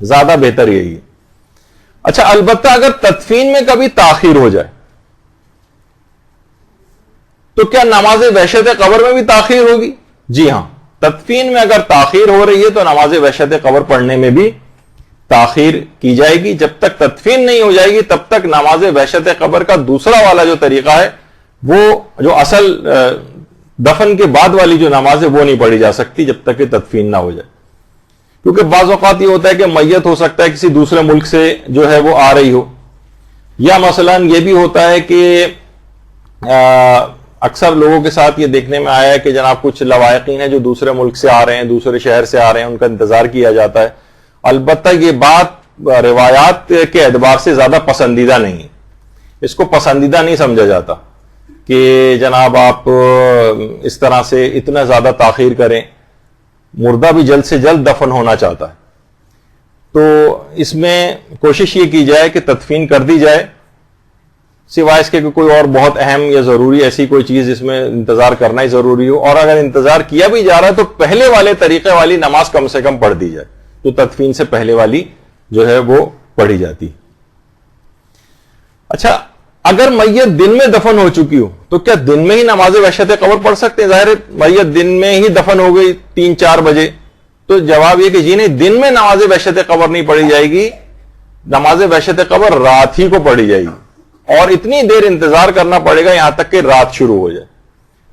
زیادہ بہتر یہی ہے. اچھا البتہ اگر تدفین میں کبھی تاخیر ہو جائے تو کیا نماز وحشت قبر میں بھی تاخیر ہوگی؟ جی ہاں، تدفین میں اگر تاخیر ہو رہی ہے تو نماز وحشت قبر پڑھنے میں بھی تاخیر کی جائے گی. جب تک تدفین نہیں ہو جائے گی تب تک نماز وحشت قبر کا دوسرا والا جو طریقہ ہے وہ جو اصل دفن کے بعد والی جو نماز ہے وہ نہیں پڑھی جا سکتی جب تک کہ تدفین نہ ہو جائے. کیونکہ بعض اوقات یہ ہوتا ہے کہ میت ہو سکتا ہے کسی دوسرے ملک سے جو ہے وہ آ رہی ہو، یا مثلا یہ بھی ہوتا ہے کہ اکثر لوگوں کے ساتھ یہ دیکھنے میں آیا ہے کہ جناب کچھ لوائقین ہیں جو دوسرے ملک سے آ رہے ہیں، دوسرے شہر سے آ رہے ہیں، ان کا انتظار کیا جاتا ہے. البتہ یہ بات روایات کے اعتبار سے زیادہ پسندیدہ نہیں ہے، اس کو پسندیدہ نہیں سمجھا جاتا کہ جناب آپ اس طرح سے اتنا زیادہ تاخیر کریں. مردہ بھی جلد سے جلد دفن ہونا چاہتا ہے، تو اس میں کوشش یہ کی جائے کہ تدفین کر دی جائے، سوائے اس کے کہ کوئی اور بہت اہم یا ضروری ایسی کوئی چیز جس میں انتظار کرنا ہی ضروری ہو. اور اگر انتظار کیا بھی جا رہا ہے تو پہلے والے طریقے والی نماز کم سے کم پڑھ دی جائے، جو تدفین سے پہلے والی جو ہے وہ پڑھی جاتی. اچھا اگر میت دن میں دفن ہو چکی ہو تو کیا دن میں ہی نماز وحشت قبر پڑھ سکتے ہیں؟ ظاہر ہے میت دن میں ہی دفن ہو گئی 3-4 بجے، تو جواب یہ کہ جی نہیں، دن میں نماز وحشت قبر نہیں پڑھی جائے گی، نماز وحشت قبر رات ہی کو پڑھی جائے گی، اور اتنی دیر انتظار کرنا پڑے گا یہاں تک کہ رات شروع ہو جائے.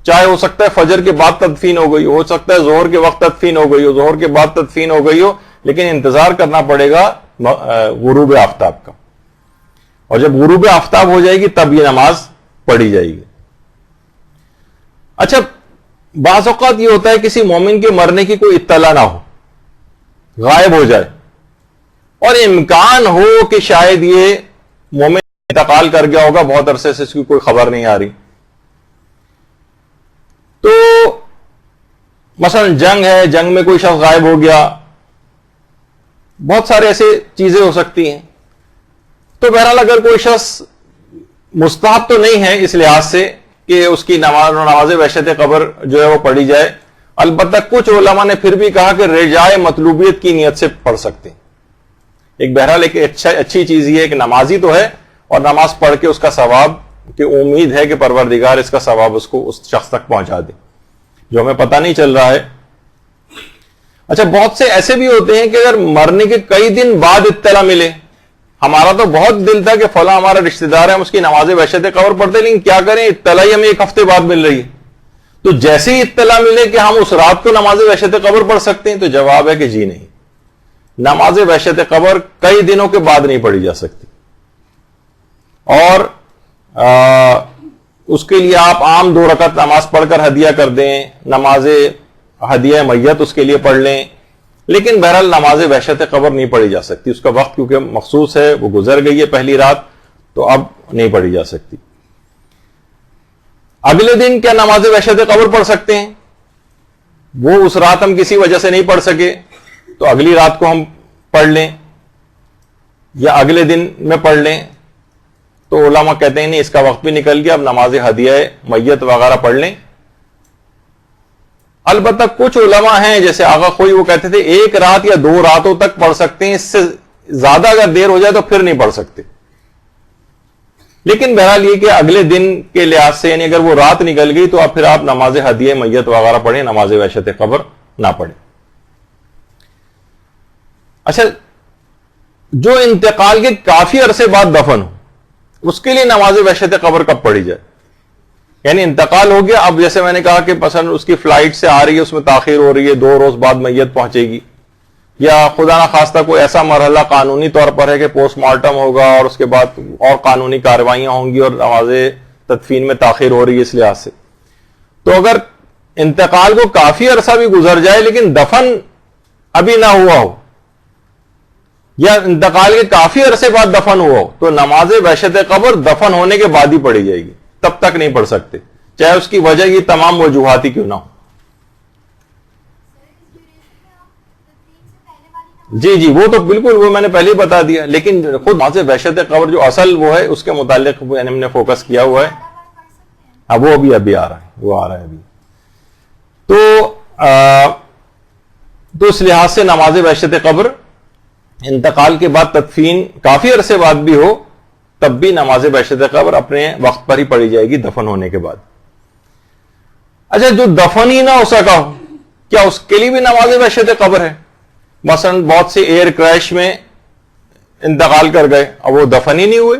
چاہے ہو سکتا ہے فجر کے بعد تدفین ہو گئی ہو سکتا ہے ظہر کے وقت تدفین ہو گئی ہو، ظہر کے بعد تدفین ہو گئی ہو، لیکن انتظار کرنا پڑے گا غروب آفتاب کا، اور جب غروب آفتاب ہو جائے گی تب یہ نماز پڑھی جائے گی. اچھا بعض اوقات یہ ہوتا ہے کسی مومن کے مرنے کی کوئی اطلاع نہ ہو، غائب ہو جائے، اور امکان ہو کہ شاید یہ مومن انتقال کر گیا ہوگا، بہت عرصے سے اس کی کوئی خبر نہیں آ رہی. تو مثلا جنگ ہے، جنگ میں کوئی شخص غائب ہو گیا، بہت سارے ایسے چیزیں ہو سکتی ہیں. تو بہرحال اگر کوئی شخص مستحب تو نہیں ہے اس لحاظ سے کہ اس کی نماز وحشت قبر جو ہے وہ پڑھی جائے، البتہ کچھ علماء نے پھر بھی کہا کہ رجائے مطلوبیت کی نیت سے پڑھ سکتے ہیں. ایک بہرحال ایک اچھی چیز یہ ہے کہ نمازی تو ہے، اور نماز پڑھ کے اس کا ثواب کہ امید ہے کہ پروردگار اس کا ثواب اس کو اس شخص تک پہنچا دے جو ہمیں پتہ نہیں چل رہا ہے. اچھا بہت سے ایسے بھی ہوتے ہیں کہ اگر مرنے کے کئی دن بعد اطلاع ملے، ہمارا تو بہت دل تھا کہ فلاں ہمارا رشتہ دار ہے، ہم اس کی نماز وحشت قبر پڑھتے، لیکن کیا کریں اطلاع ہی ہمیں 1 ہفتے بعد مل رہی ہے. تو جیسے ہی اطلاع ملے کہ ہم اس رات کو نماز وحشت قبر پڑھ سکتے ہیں، تو جواب ہے کہ جی نہیں، نماز وحشت قبر کئی دنوں کے بعد نہیں پڑھی جا سکتی، اور اس کے لیے آپ عام 2 رکعت نماز پڑھ کر ہدیہ کر دیں، نماز ہدیہ میت اس کے لیے پڑھ لیں، لیکن بہرحال نماز وحشت قبر نہیں پڑھی جا سکتی. اس کا وقت کیونکہ مخصوص ہے، وہ گزر گئی ہے پہلی رات، تو اب نہیں پڑھی جا سکتی. اگلے دن کیا نماز وحشت قبر پڑھ سکتے ہیں؟ وہ اس رات ہم کسی وجہ سے نہیں پڑھ سکے تو اگلی رات کو ہم پڑھ لیں یا اگلے دن میں پڑھ لیں. تو علماء کہتے ہیں نہیں، اس کا وقت بھی نکل گیا، اب نماز ہدیہ میت وغیرہ پڑھ لیں. البتہ کچھ علماء ہیں جیسے آغا خوئی، وہ کہتے تھے 1 رات یا 2 راتوں تک پڑھ سکتے ہیں، اس سے زیادہ اگر دیر ہو جائے تو پھر نہیں پڑھ سکتے. لیکن بہرحال یہ کہ اگلے دن کے لحاظ سے، یعنی اگر وہ رات نکل گئی تو اب پھر آپ نماز ہدیہ میت وغیرہ پڑھیں، نماز وحشت قبر نہ پڑھیں. اچھا جو انتقال کے کافی عرصے بعد دفن ہو، اس کے لیے نماز وحشت قبر کب پڑھی جائے؟ یعنی انتقال ہو گیا، اب جیسے میں نے کہا کہ مثلا اس کی فلائٹ سے آ رہی ہے، اس میں تاخیر ہو رہی ہے، 2 روز بعد میت پہنچے گی، یا خدا نخواستہ کوئی ایسا مرحلہ قانونی طور پر ہے کہ پوسٹ مارٹم ہوگا اور اس کے بعد اور قانونی کارروائیاں ہوں گی اور نماز تدفین میں تاخیر ہو رہی ہے اس لحاظ سے. تو اگر انتقال کو کافی عرصہ بھی گزر جائے لیکن دفن ابھی نہ ہوا ہو، یا انتقال کے کافی عرصے بعد دفن ہوا ہو، تو نماز وحشت قبر دفن ہونے کے بعد ہی پڑھی جائے گی، تب تک نہیں پڑھ سکتے، چاہے اس کی وجہ یہ تمام وجوہات ہی کیوں نہ ہو. جی وہ تو بالکل، وہ میں نے پہلے ہی بتا دیا، لیکن خود نماز وحشت قبر جو اصل وہ ہے اس کے متعلق ہم نے فوکس کیا ہوا ہے. اب وہ ابھی آ رہا ہے، وہ آ رہا ہے ابھی. تو اس لحاظ سے نماز وحشت قبر انتقال کے بعد تدفین کافی عرصے بعد بھی ہو تب بھی نماز بحشت قبر اپنے وقت پر ہی پڑھی جائے گی دفن ہونے کے بعد. اچھا جو دفن ہی نہ ہو سکا ہو کیا اس کے لیے بھی نماز بحشت قبر ہے؟ مثلا بہت سے ایئر کریش میں انتقال کر گئے اب وہ دفن ہی نہیں ہوئے,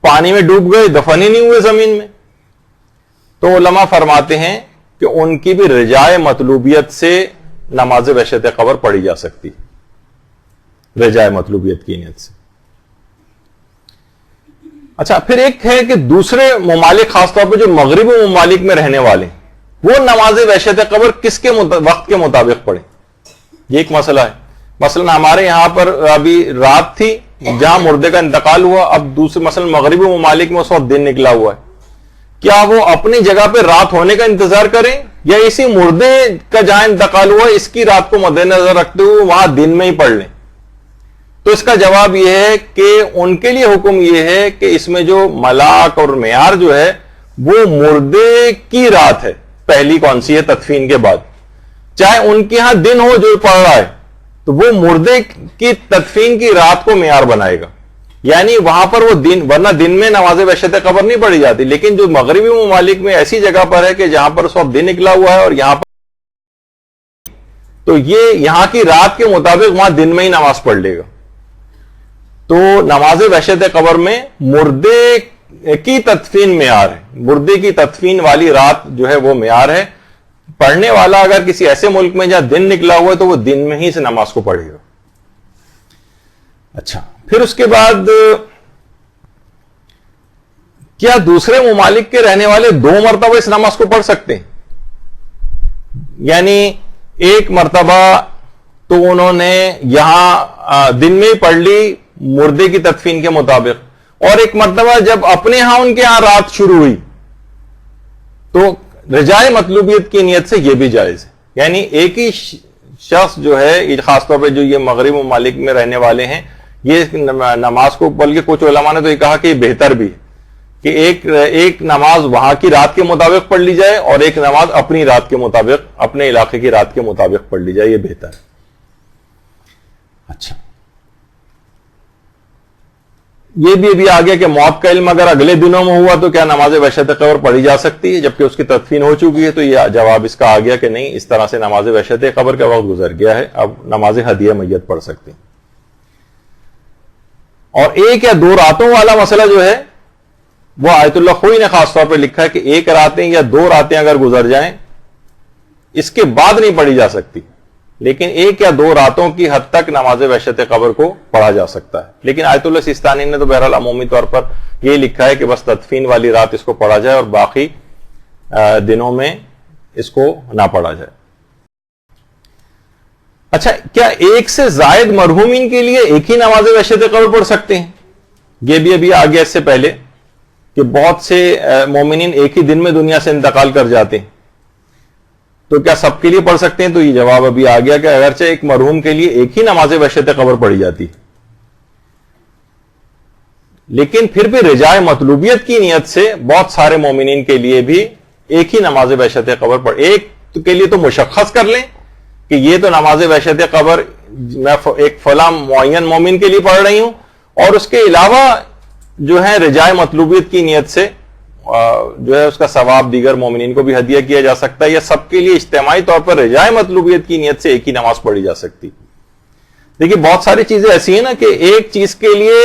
پانی میں ڈوب گئے دفن ہی نہیں ہوئے زمین میں. تو علماء فرماتے ہیں کہ ان کی بھی رجائے مطلوبیت سے نماز بحشت قبر پڑھی جا سکتی, رجائے مطلوبیت کی نیت سے. اچھا پھر ایک ہے کہ دوسرے ممالک خاص طور پہ جو مغربی ممالک میں رہنے والے وہ نماز بحشت قبر کس کے وقت کے مطابق پڑھیں, یہ ایک مسئلہ ہے. مثلا ہمارے یہاں پر ابھی رات تھی جہاں مردے کا انتقال ہوا, اب دوسرے مثلا مغربی ممالک میں اس وقت دن نکلا ہوا ہے, کیا وہ اپنی جگہ پہ رات ہونے کا انتظار کریں یا اسی مردے کا جہاں انتقال ہوا اس کی رات کو مد نظر رکھتے ہوئے وہاں دن میں ہی پڑھ لیں؟ تو اس کا جواب یہ ہے کہ ان کے لیے حکم یہ ہے کہ اس میں جو ملاک اور معیار جو ہے وہ مردے کی رات ہے, پہلی کون سی ہے تدفین کے بعد, چاہے ان کے ہاں دن ہو جو پڑھ رہا ہے تو وہ مردے کی تدفین کی رات کو معیار بنائے گا. یعنی وہاں پر وہ دن, ورنہ دن میں نماز بحشت قبر نہیں پڑھی جاتی, لیکن جو مغربی ممالک میں ایسی جگہ پر ہے کہ جہاں پر اس وقت دن نکلا ہوا ہے اور یہاں پر تو یہ یہاں کی رات کے مطابق وہاں دن میں ہی نماز پڑھ لے گا. تو نماز بحشت قبر میں مردے کی تدفین معیار ہے, مردے کی تدفین والی رات جو ہے وہ معیار ہے. پڑھنے والا اگر کسی ایسے ملک میں جہاں دن نکلا ہوا ہے تو وہ دن میں ہی سے نماز کو پڑھے گا. اچھا پھر اس کے بعد کیا دوسرے ممالک کے رہنے والے 2 مرتبہ اس نماز کو پڑھ سکتے ہیں؟ یعنی ایک مرتبہ تو انہوں نے یہاں دن میں ہی پڑھ لی مردے کی تدفین کے مطابق, اور ایک مرتبہ جب اپنے ہاں ان کے ہاں رات شروع ہوئی تو رجائے مطلوبیت کی نیت سے یہ بھی جائز ہے. یعنی ایک ہی شخص جو ہے خاص طور پہ جو یہ مغربی ممالک میں رہنے والے ہیں یہ نماز کو, بلکہ کچھ علماء نے تو یہ کہا کہ یہ بہتر بھی ہے کہ ایک نماز وہاں کی رات کے مطابق پڑھ لی جائے اور ایک نماز اپنی رات کے مطابق, اپنے علاقے کی رات کے مطابق پڑھ لی جائے, یہ بہتر ہے. اچھا یہ بھی ابھی آ گیا کہ موت کا علم اگر اگلے دنوں میں ہوا تو کیا نماز بحشت قبر پڑھی جا سکتی ہے جبکہ اس کی تدفین ہو چکی ہے؟ تو یہ جواب اس کا آ گیا کہ نہیں, اس طرح سے نماز بحشت قبر کا وقت گزر گیا ہے, اب نماز ہدیہ میت پڑھ سکتے ہیں. اور 1 یا 2 راتوں والا مسئلہ جو ہے وہ آیت اللہ خوئی نے خاص طور پہ لکھا ہے کہ 1 راتیں یا 2 راتیں اگر گزر جائیں اس کے بعد نہیں پڑھی جا سکتی, لیکن 1 یا 2 راتوں کی حد تک نماز بحشت قبر کو پڑھا جا سکتا ہے. لیکن آیت اللہ سیستانی نے تو بہرحال عمومی طور پر یہ لکھا ہے کہ بس تدفین والی رات اس کو پڑھا جائے اور باقی دنوں میں اس کو نہ پڑھا جائے. اچھا کیا 1 سے زائد مرحومین کے لیے ایک ہی نماز بحشت قبر پڑھ سکتے ہیں؟ یہ بھی ابھی آ گیا اس سے پہلے کہ بہت سے مومنین ایک ہی دن میں دنیا سے انتقال کر جاتے ہیں, تو کیا سب کے لیے پڑھ سکتے ہیں؟ تو یہ جواب ابھی آ گیا کہ اگرچہ ایک مرحوم کے لیے ایک ہی نماز بحشت قبر پڑھی جاتی ہے, لیکن پھر بھی رجائے مطلوبیت کی نیت سے بہت سارے مومنین کے لیے بھی ایک ہی نماز بحشت قبر پڑھ, ایک کے لیے تو مشخص کر لیں کہ یہ تو نماز بحشت قبر میں ایک فلاں معین مومن کے لیے پڑھ رہی ہوں, اور اس کے علاوہ جو ہے رجائے مطلوبیت کی نیت سے جو ہے اس کا ثواب دیگر مومنین کو بھی ہدیہ کیا جا سکتا ہے, یا سب کے لیے اجتماعی طور پر رجائے مطلوبیت کی نیت سے ایک ہی نماز پڑھی جا سکتی. دیکھیے بہت ساری چیزیں ایسی ہیں نا کہ ایک چیز کے لیے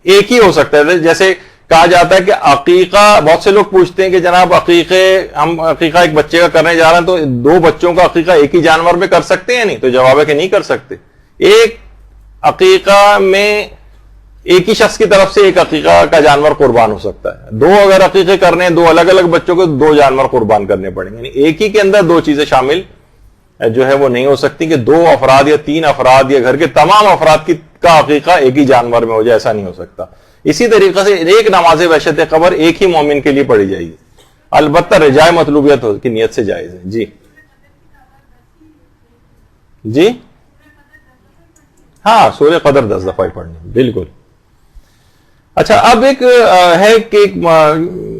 ایک ہی ہو سکتا ہے. جیسے کہا جاتا ہے کہ عقیقہ, بہت سے لوگ پوچھتے ہیں کہ جناب ہم عقیقہ ایک بچے کا کرنے جا رہے ہیں تو 2 بچوں کا عقیقہ ایک ہی جانور میں کر سکتے ہیں؟ نہیں, تو جواب ہے کہ نہیں کر سکتے. ایک عقیقہ میں ایک ہی شخص کی طرف سے ایک عقیقہ کا جانور قربان ہو سکتا ہے. 2 اگر عقیقے کرنے ہیں 2 الگ الگ بچوں کو 2 جانور قربان کرنے پڑیں گے. یعنی ایک ہی کے اندر 2 چیزیں شامل جو ہے وہ نہیں ہو سکتی کہ 2 افراد یا 3 افراد یا گھر کے تمام افراد کا عقیقہ ایک ہی جانور میں ہو جائے, ایسا نہیں ہو سکتا. اسی طریقے سے ایک نماز بحشت قبر ایک ہی مومن کے لیے پڑھی جائے گی, البتہ رجائے مطلوبیت کی نیت سے جائز ہے. جی جی ہاں, سورہ قدر 10 دفعہ پڑھنی, بالکل. اچھا اب ایک ہے کہ ایک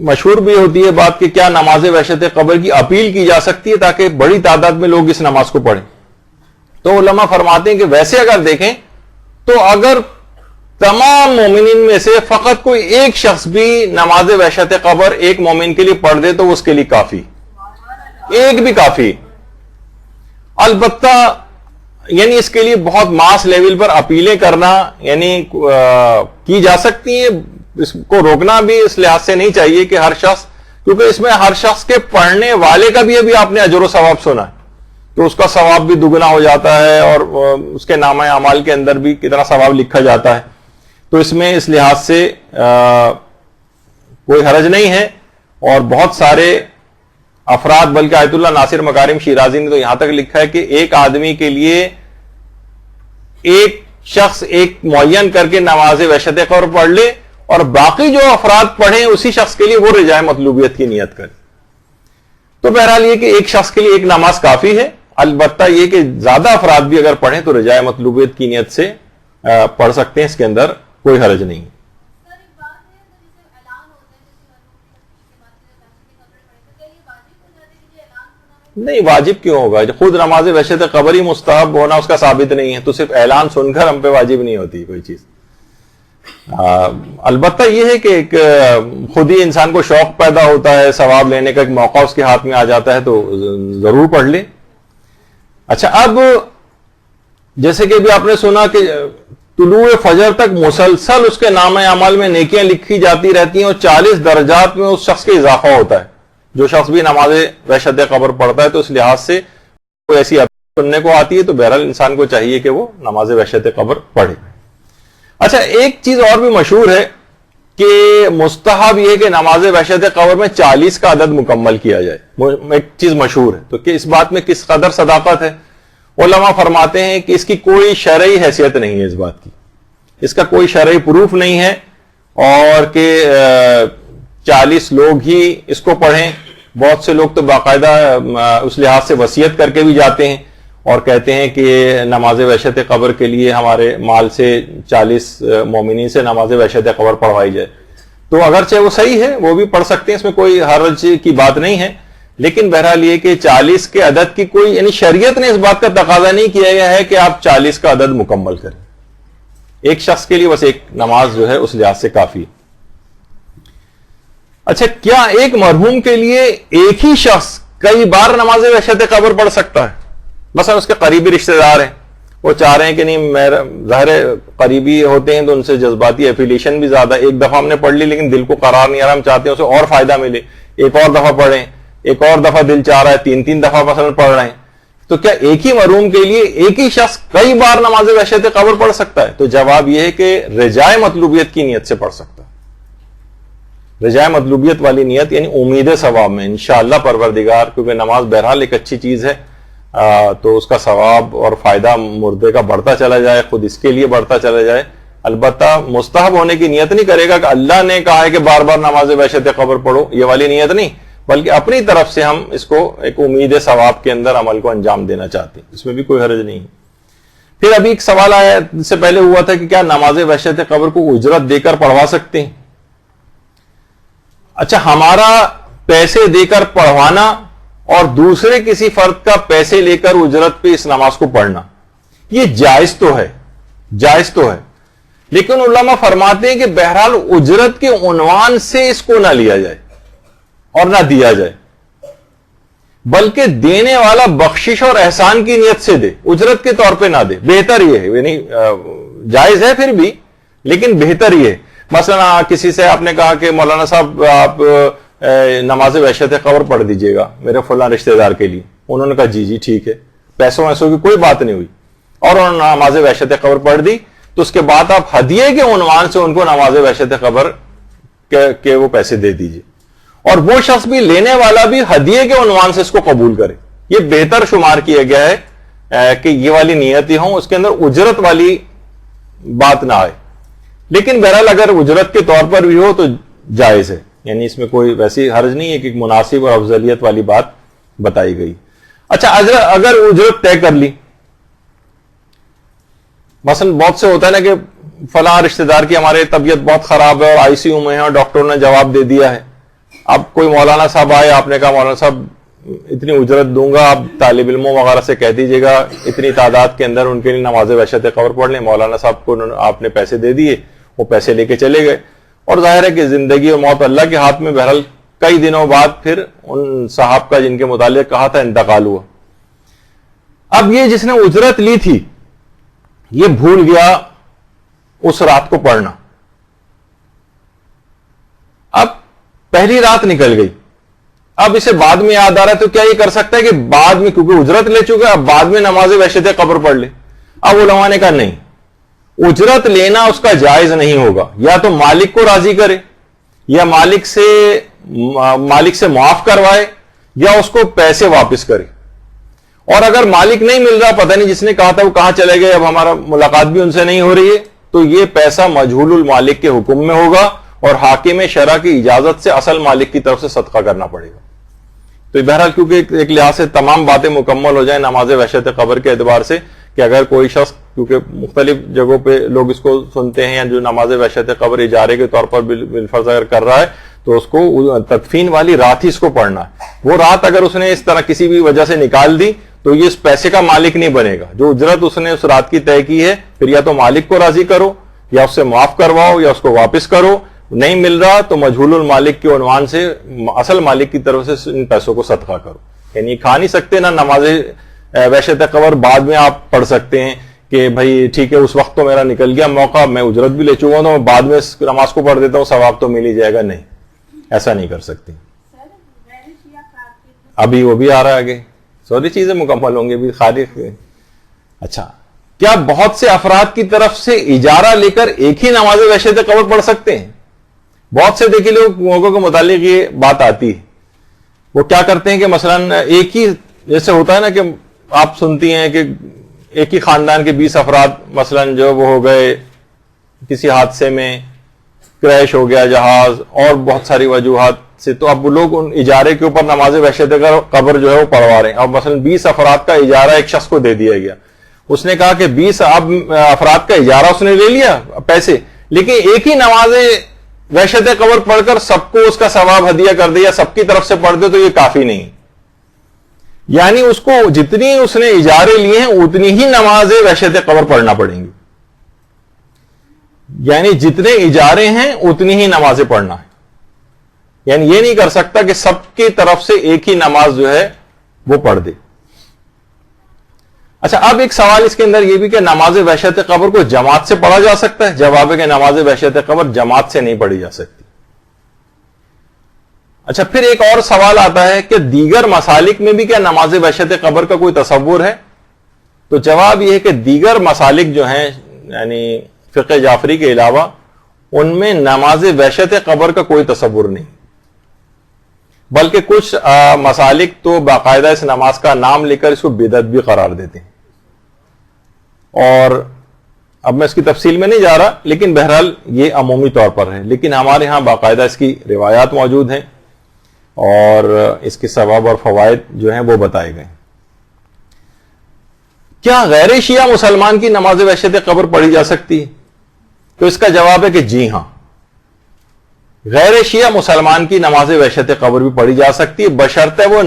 مشہور بھی ہوتی ہے بات کہ کیا نماز بحشت قبر کی اپیل کی جا سکتی ہے تاکہ بڑی تعداد میں لوگ اس نماز کو پڑھیں؟ تو علماء فرماتے ہیں کہ ویسے اگر دیکھیں تو اگر تمام مومنین میں سے فقط کوئی ایک شخص بھی نماز وحشت قبر ایک مومن کے لیے پڑھ دے تو اس کے لیے کافی، ایک بھی کافی. البتہ یعنی اس کے لیے بہت ماس لیول پر اپیلیں کرنا یعنی کی جا سکتی ہیں، اس کو روکنا بھی اس لحاظ سے نہیں چاہیے کہ ہر شخص، کیونکہ اس میں ہر شخص کے پڑھنے والے کا بھی ابھی آپ نے اجر و ثواب سنا ہے، تو اس کا ثواب بھی دگنا ہو جاتا ہے اور اس کے نامہ اعمال کے اندر بھی کتنا ثواب لکھا جاتا ہے. تو اس میں اس لحاظ سے کوئی حرج نہیں ہے. اور بہت سارے افراد، بلکہ آیت اللہ ناصر مکارم شیرازی نے تو یہاں تک لکھا ہے کہ ایک آدمی کے لیے ایک شخص ایک معین کر کے نماز وحشت قبر پڑھ لے اور باقی جو افراد پڑھیں اسی شخص کے لیے وہ رجائے مطلوبیت کی نیت کرے. تو بہرحال یہ کہ ایک شخص کے لیے ایک نماز کافی ہے. البتہ یہ کہ زیادہ افراد بھی اگر پڑھیں تو رجائے مطلوبیت کی نیت سے پڑھ سکتے ہیں، اس کے اندر کوئی حرج نہیں. نہیں، واجب کیوں ہوگا؟ خود نماز وحشت قبر ہی مستحب ہونا اس کا ثابت نہیں ہے، تو صرف اعلان سن کر ہم پہ واجب نہیں ہوتی کوئی چیز. البتہ یہ ہے کہ ایک خود ہی انسان کو شوق پیدا ہوتا ہے، ثواب لینے کا ایک موقع اس کے ہاتھ میں آ جاتا ہے تو ضرور پڑھ لے. اچھا، اب جیسے کہ ابھی آپ نے سنا کہ طلوع فجر تک مسلسل اس کے نامہ اعمال میں نیکیاں لکھی جاتی رہتی ہیں اور 40 درجات میں اس شخص کا اضافہ ہوتا ہے. جو شخص بھی نماز وحشت قبر پڑھتا ہے تو اس لحاظ سے کوئی ایسی سننے کو آتی ہے تو بہرحال انسان کو چاہیے کہ وہ نماز وحشت قبر پڑھے. اچھا، ایک چیز اور بھی مشہور ہے کہ مستحب یہ کہ نماز وحشت قبر میں 40 کا عدد مکمل کیا جائے. ایک چیز مشہور ہے، تو کہ اس بات میں کس قدر صداقت ہے؟ علماء فرماتے ہیں کہ اس کی کوئی شرعی حیثیت نہیں ہے، اس بات کی اس کا کوئی شرعی پروف نہیں ہے، اور کہ 40 لوگ ہی اس کو پڑھیں. بہت سے لوگ تو باقاعدہ اس لحاظ سے وصیت کر کے بھی جاتے ہیں اور کہتے ہیں کہ نماز وحشت قبر کے لیے ہمارے مال سے 40 مومنین سے نماز وحشت قبر پڑھوائی جائے. تو اگرچہ وہ صحیح ہے، وہ بھی پڑھ سکتے ہیں، اس میں کوئی حرج کی بات نہیں ہے، لیکن بہرحال یہ کہ 40 کے عدد کی کوئی یعنی شریعت نے اس بات کا تقاضا نہیں کیا گیا ہے کہ آپ 40 کا عدد مکمل کریں. ایک شخص کے لیے بس ایک نماز جو ہے اس لحاظ سے کافی ہے. اچھا، کیا ایک مرحوم کے لیے ایک ہی شخص کئی بار نماز وحشت قبر پڑھ سکتا ہے؟ مثلا اس کے قریبی رشتہ دار ہیں، وہ چاہ رہے ہیں کہ نہیں، ظاہر قریبی ہوتے ہیں تو ان سے جذباتی ایفیلیشن بھی زیادہ، ایک دفعہ ہم نے پڑھ لی لیکن دل کو قرار نہیں آ رہا، ہم چاہتے ہیں اسے اور فائدہ ملے، ایک اور دفعہ پڑھیں، ایک اور دفعہ دل چاہ رہا ہے، 3 دفعہ مثلا پڑھ رہے ہیں. تو کیا ایک ہی مرحوم کے لیے ایک ہی شخص کئی بار نماز وحشت قبر پڑھ سکتا ہے؟ تو جواب یہ ہے کہ رجائے مطلوبیت کی نیت سے پڑھ سکتا ہے. رجائے مطلوبیت والی نیت یعنی امید ثواب میں انشاءاللہ پروردگار، کیونکہ نماز بہرحال ایک اچھی چیز ہے، تو اس کا ثواب اور فائدہ مردے کا بڑھتا چلا جائے، خود اس کے لیے بڑھتا چلا جائے. البتہ مستحب ہونے کی نیت نہیں کرے گا کہ اللہ نے کہا ہے کہ بار بار نماز وحشت قبر پڑھو، یہ والی نیت نہیں، بلکہ اپنی طرف سے ہم اس کو ایک امید ثواب کے اندر عمل کو انجام دینا چاہتے ہیں، اس میں بھی کوئی حرج نہیں. پھر ابھی ایک سوال آیا اس سے پہلے ہوا تھا کہ کیا نماز وحشت قبر کو اجرت دے کر پڑھوا سکتے ہیں؟ اچھا، ہمارا پیسے دے کر پڑھوانا اور دوسرے کسی فرد کا پیسے لے کر اجرت پہ اس نماز کو پڑھنا یہ جائز تو ہے، لیکن علماء فرماتے ہیں کہ بہرحال اجرت کے عنوان سے اس کو نہ لیا جائے اور نہ دیا جائے، بلکہ دینے والا بخشش اور احسان کی نیت سے دے، اجرت کے طور پہ نہ دے. بہتر یہ ہے، یعنی جائز ہے پھر بھی، لیکن بہتر یہ ہے. مثلا کسی سے آپ نے کہا کہ مولانا صاحب آپ نماز وحشت قبر پڑھ دیجئے گا میرے فلاں رشتہ دار کے لیے. انہوں نے کہا جی ٹھیک ہے، پیسوں ویسوں کی کوئی بات نہیں ہوئی، اور انہوں نے نماز وحشت قبر پڑھ دی. تو اس کے بعد آپ ہدیے کے عنوان سے ان کو نماز وحشت قبر کے وہ پیسے دے دیجئے، اور وہ شخص بھی لینے والا بھی ہدیے کے عنوان سے اس کو قبول کرے. یہ بہتر شمار کیا گیا ہے کہ یہ والی نیتیں ہوں، اس کے اندر اجرت والی بات نہ آئے. لیکن بہرحال اگر اجرت کے طور پر بھی ہو تو جائز ہے، یعنی اس میں کوئی ویسی حرج نہیں ہے کہ مناسب اور افضلیت والی بات بتائی گئی. اچھا، اگر اجرت طے کر لی، مثلا بہت سے ہوتا ہے نا کہ فلاں رشتہ دار کی ہمارے طبیعت بہت خراب ہے اور ICU میں ہے اور ڈاکٹر نے جواب دے دیا ہے. اب کوئی مولانا صاحب آئے، آپ نے کہا مولانا صاحب اتنی اجرت دوں گا, آپ طالب علموں وغیرہ سے کہہ دیجیے گا اتنی تعداد کے اندر ان کے لیے نماز وحشت قبر پڑھ لیں. مولانا صاحب کو آپ نے پیسے دے دیے, وہ پیسے لے کے چلے گئے, اور ظاہر ہے کہ زندگی اور موت اللہ کے ہاتھ میں. بہرحال کئی دنوں بعد پھر ان صاحب کا جن کے متعلق کہا تھا انتقال ہوا. اب یہ جس نے اجرت لی تھی یہ بھول گیا اس رات کو پڑھنا. اب پہلی رات نکل گئی, اب اسے بعد میں یاد آ رہا ہے, تو کیا یہ کر سکتا ہے کہ بعد میں, کیونکہ اجرت لے چکا اب بعد میں نماز وحشت قبر پڑھ لے؟ اب علماء نے کہا نہیں, اجرت لینا اس کا جائز نہیں ہوگا. یا تو مالک کو راضی کرے, یا مالک سے معاف کروائے, یا اس کو پیسے واپس کرے. اور اگر مالک نہیں مل رہا, پتہ نہیں جس نے کہا تھا وہ کہاں چلے گئے, اب ہمارا ملاقات بھی ان سے نہیں ہو رہی ہے, تو یہ پیسہ مجہول المالک کے حکم میں ہوگا اور حاکم شرع کی اجازت سے اصل مالک کی طرف سے صدقہ کرنا پڑے گا. تو بہرحال کیونکہ ایک لحاظ سے تمام باتیں مکمل ہو جائیں نماز وحشت قبر کے اعتبار سے, کہ اگر کوئی شخص, کیونکہ مختلف جگہوں پہ لوگ اس کو سنتے ہیں, یا جو نماز وحشت قبر اجارے کے طور پر بالفرض اگر کر رہا ہے تو اس کو تدفین والی رات ہی اس کو پڑھنا ہے. وہ رات اگر اس نے اس طرح کسی بھی وجہ سے نکال دی تو یہ اس پیسے کا مالک نہیں بنے گا. جو اجرت اس نے اس رات کی طے کی ہے, پھر یا تو مالک کو راضی کرو, یا اس سے معاف کرواؤ, یا اس کو واپس کرو. نہیں مل رہا تو مجہول المالک کے عنوان سے اصل مالک کی طرف سے ان پیسوں کو صدقہ کرو. یعنی کھا نہیں سکتے نا نماز وحشت قبر, بعد میں آپ پڑھ سکتے ہیں کہ بھائی ٹھیک ہے اس وقت تو میرا نکل گیا موقع, میں اجرت بھی لے چکا ہوں, تو میں بعد میں نماز کو پڑھ دیتا ہوں, ثواب تو مل ہی جائے گا. نہیں, ایسا نہیں کر سکتے. ابھی وہ بھی آ رہا ہے آگے, ساری چیزیں مکمل ہوں گی بھی خارج. اچھا, کیا بہت سے افراد کی طرف سے اجارہ لے کر ایک ہی نماز وحشت قبر پڑھ سکتے ہیں؟ بہت سے دیکھیے لوگوں کے متعلق یہ بات آتی ہے, وہ کیا کرتے ہیں کہ مثلا ایک ہی, جیسے ہوتا ہے نا کہ آپ سنتی ہیں کہ ایک ہی خاندان کے 20 افراد مثلا جو وہ ہو گئے کسی حادثے میں, کریش ہو گیا جہاز, اور بہت ساری وجوہات سے, تو اب لوگ ان اجارے کے اوپر نماز وحشت قبر جو ہے وہ پڑھوا رہے ہیں. اب مثلا 20 افراد کا اجارہ ایک شخص کو دے دیا گیا, اس نے کہا کہ 20 افراد کا اجارہ اس نے لے لیا پیسے, لیکن ایک ہی نماز وحشت قبر پڑھ کر سب کو اس کا ثواب ہدیہ کر دیا, سب کی طرف سے پڑھ دے, تو یہ کافی نہیں. یعنی اس کو جتنی اس نے اجارے لیے ہیں اتنی ہی نماز وحشت قبر پڑھنا پڑیں گی. یعنی جتنے اجارے ہیں اتنی ہی نمازیں پڑھنا ہے. یعنی یہ نہیں کر سکتا کہ سب کی طرف سے ایک ہی نماز جو ہے وہ پڑھ دے. اچھا, اب ایک سوال اس کے اندر یہ بھی کہ نماز وحشت قبر کو جماعت سے پڑھا جا سکتا ہے؟ جواب ہے کہ نماز وحشت قبر جماعت سے نہیں پڑھی جا سکتی. اچھا, پھر ایک اور سوال آتا ہے کہ دیگر مسالک میں بھی کیا نماز وحشت قبر کا کوئی تصور ہے؟ تو جواب یہ ہے کہ دیگر مسالک جو ہیں یعنی فقہ جعفری کے علاوہ, ان میں نماز وحشت قبر کا کوئی تصور نہیں, بلکہ کچھ مسالک تو باقاعدہ اس نماز کا نام لے کر اس کو بدعت بھی قرار دیتے ہیں. اور اب میں اس کی تفصیل میں نہیں جا رہا, لیکن بہرحال یہ عمومی طور پر ہے. لیکن ہمارے ہاں باقاعدہ اس کی روایات موجود ہیں اور اس کے ثواب اور فوائد جو ہیں وہ بتائے گئے. کیا غیر شیعہ مسلمان کی نماز وحشت قبر پڑھی جا سکتی ہے؟ تو اس کا جواب ہے کہ جی ہاں, غیر شیعہ مسلمان کی نماز وحشت قبر بھی پڑھی جا سکتی ہے, بشرطے وہ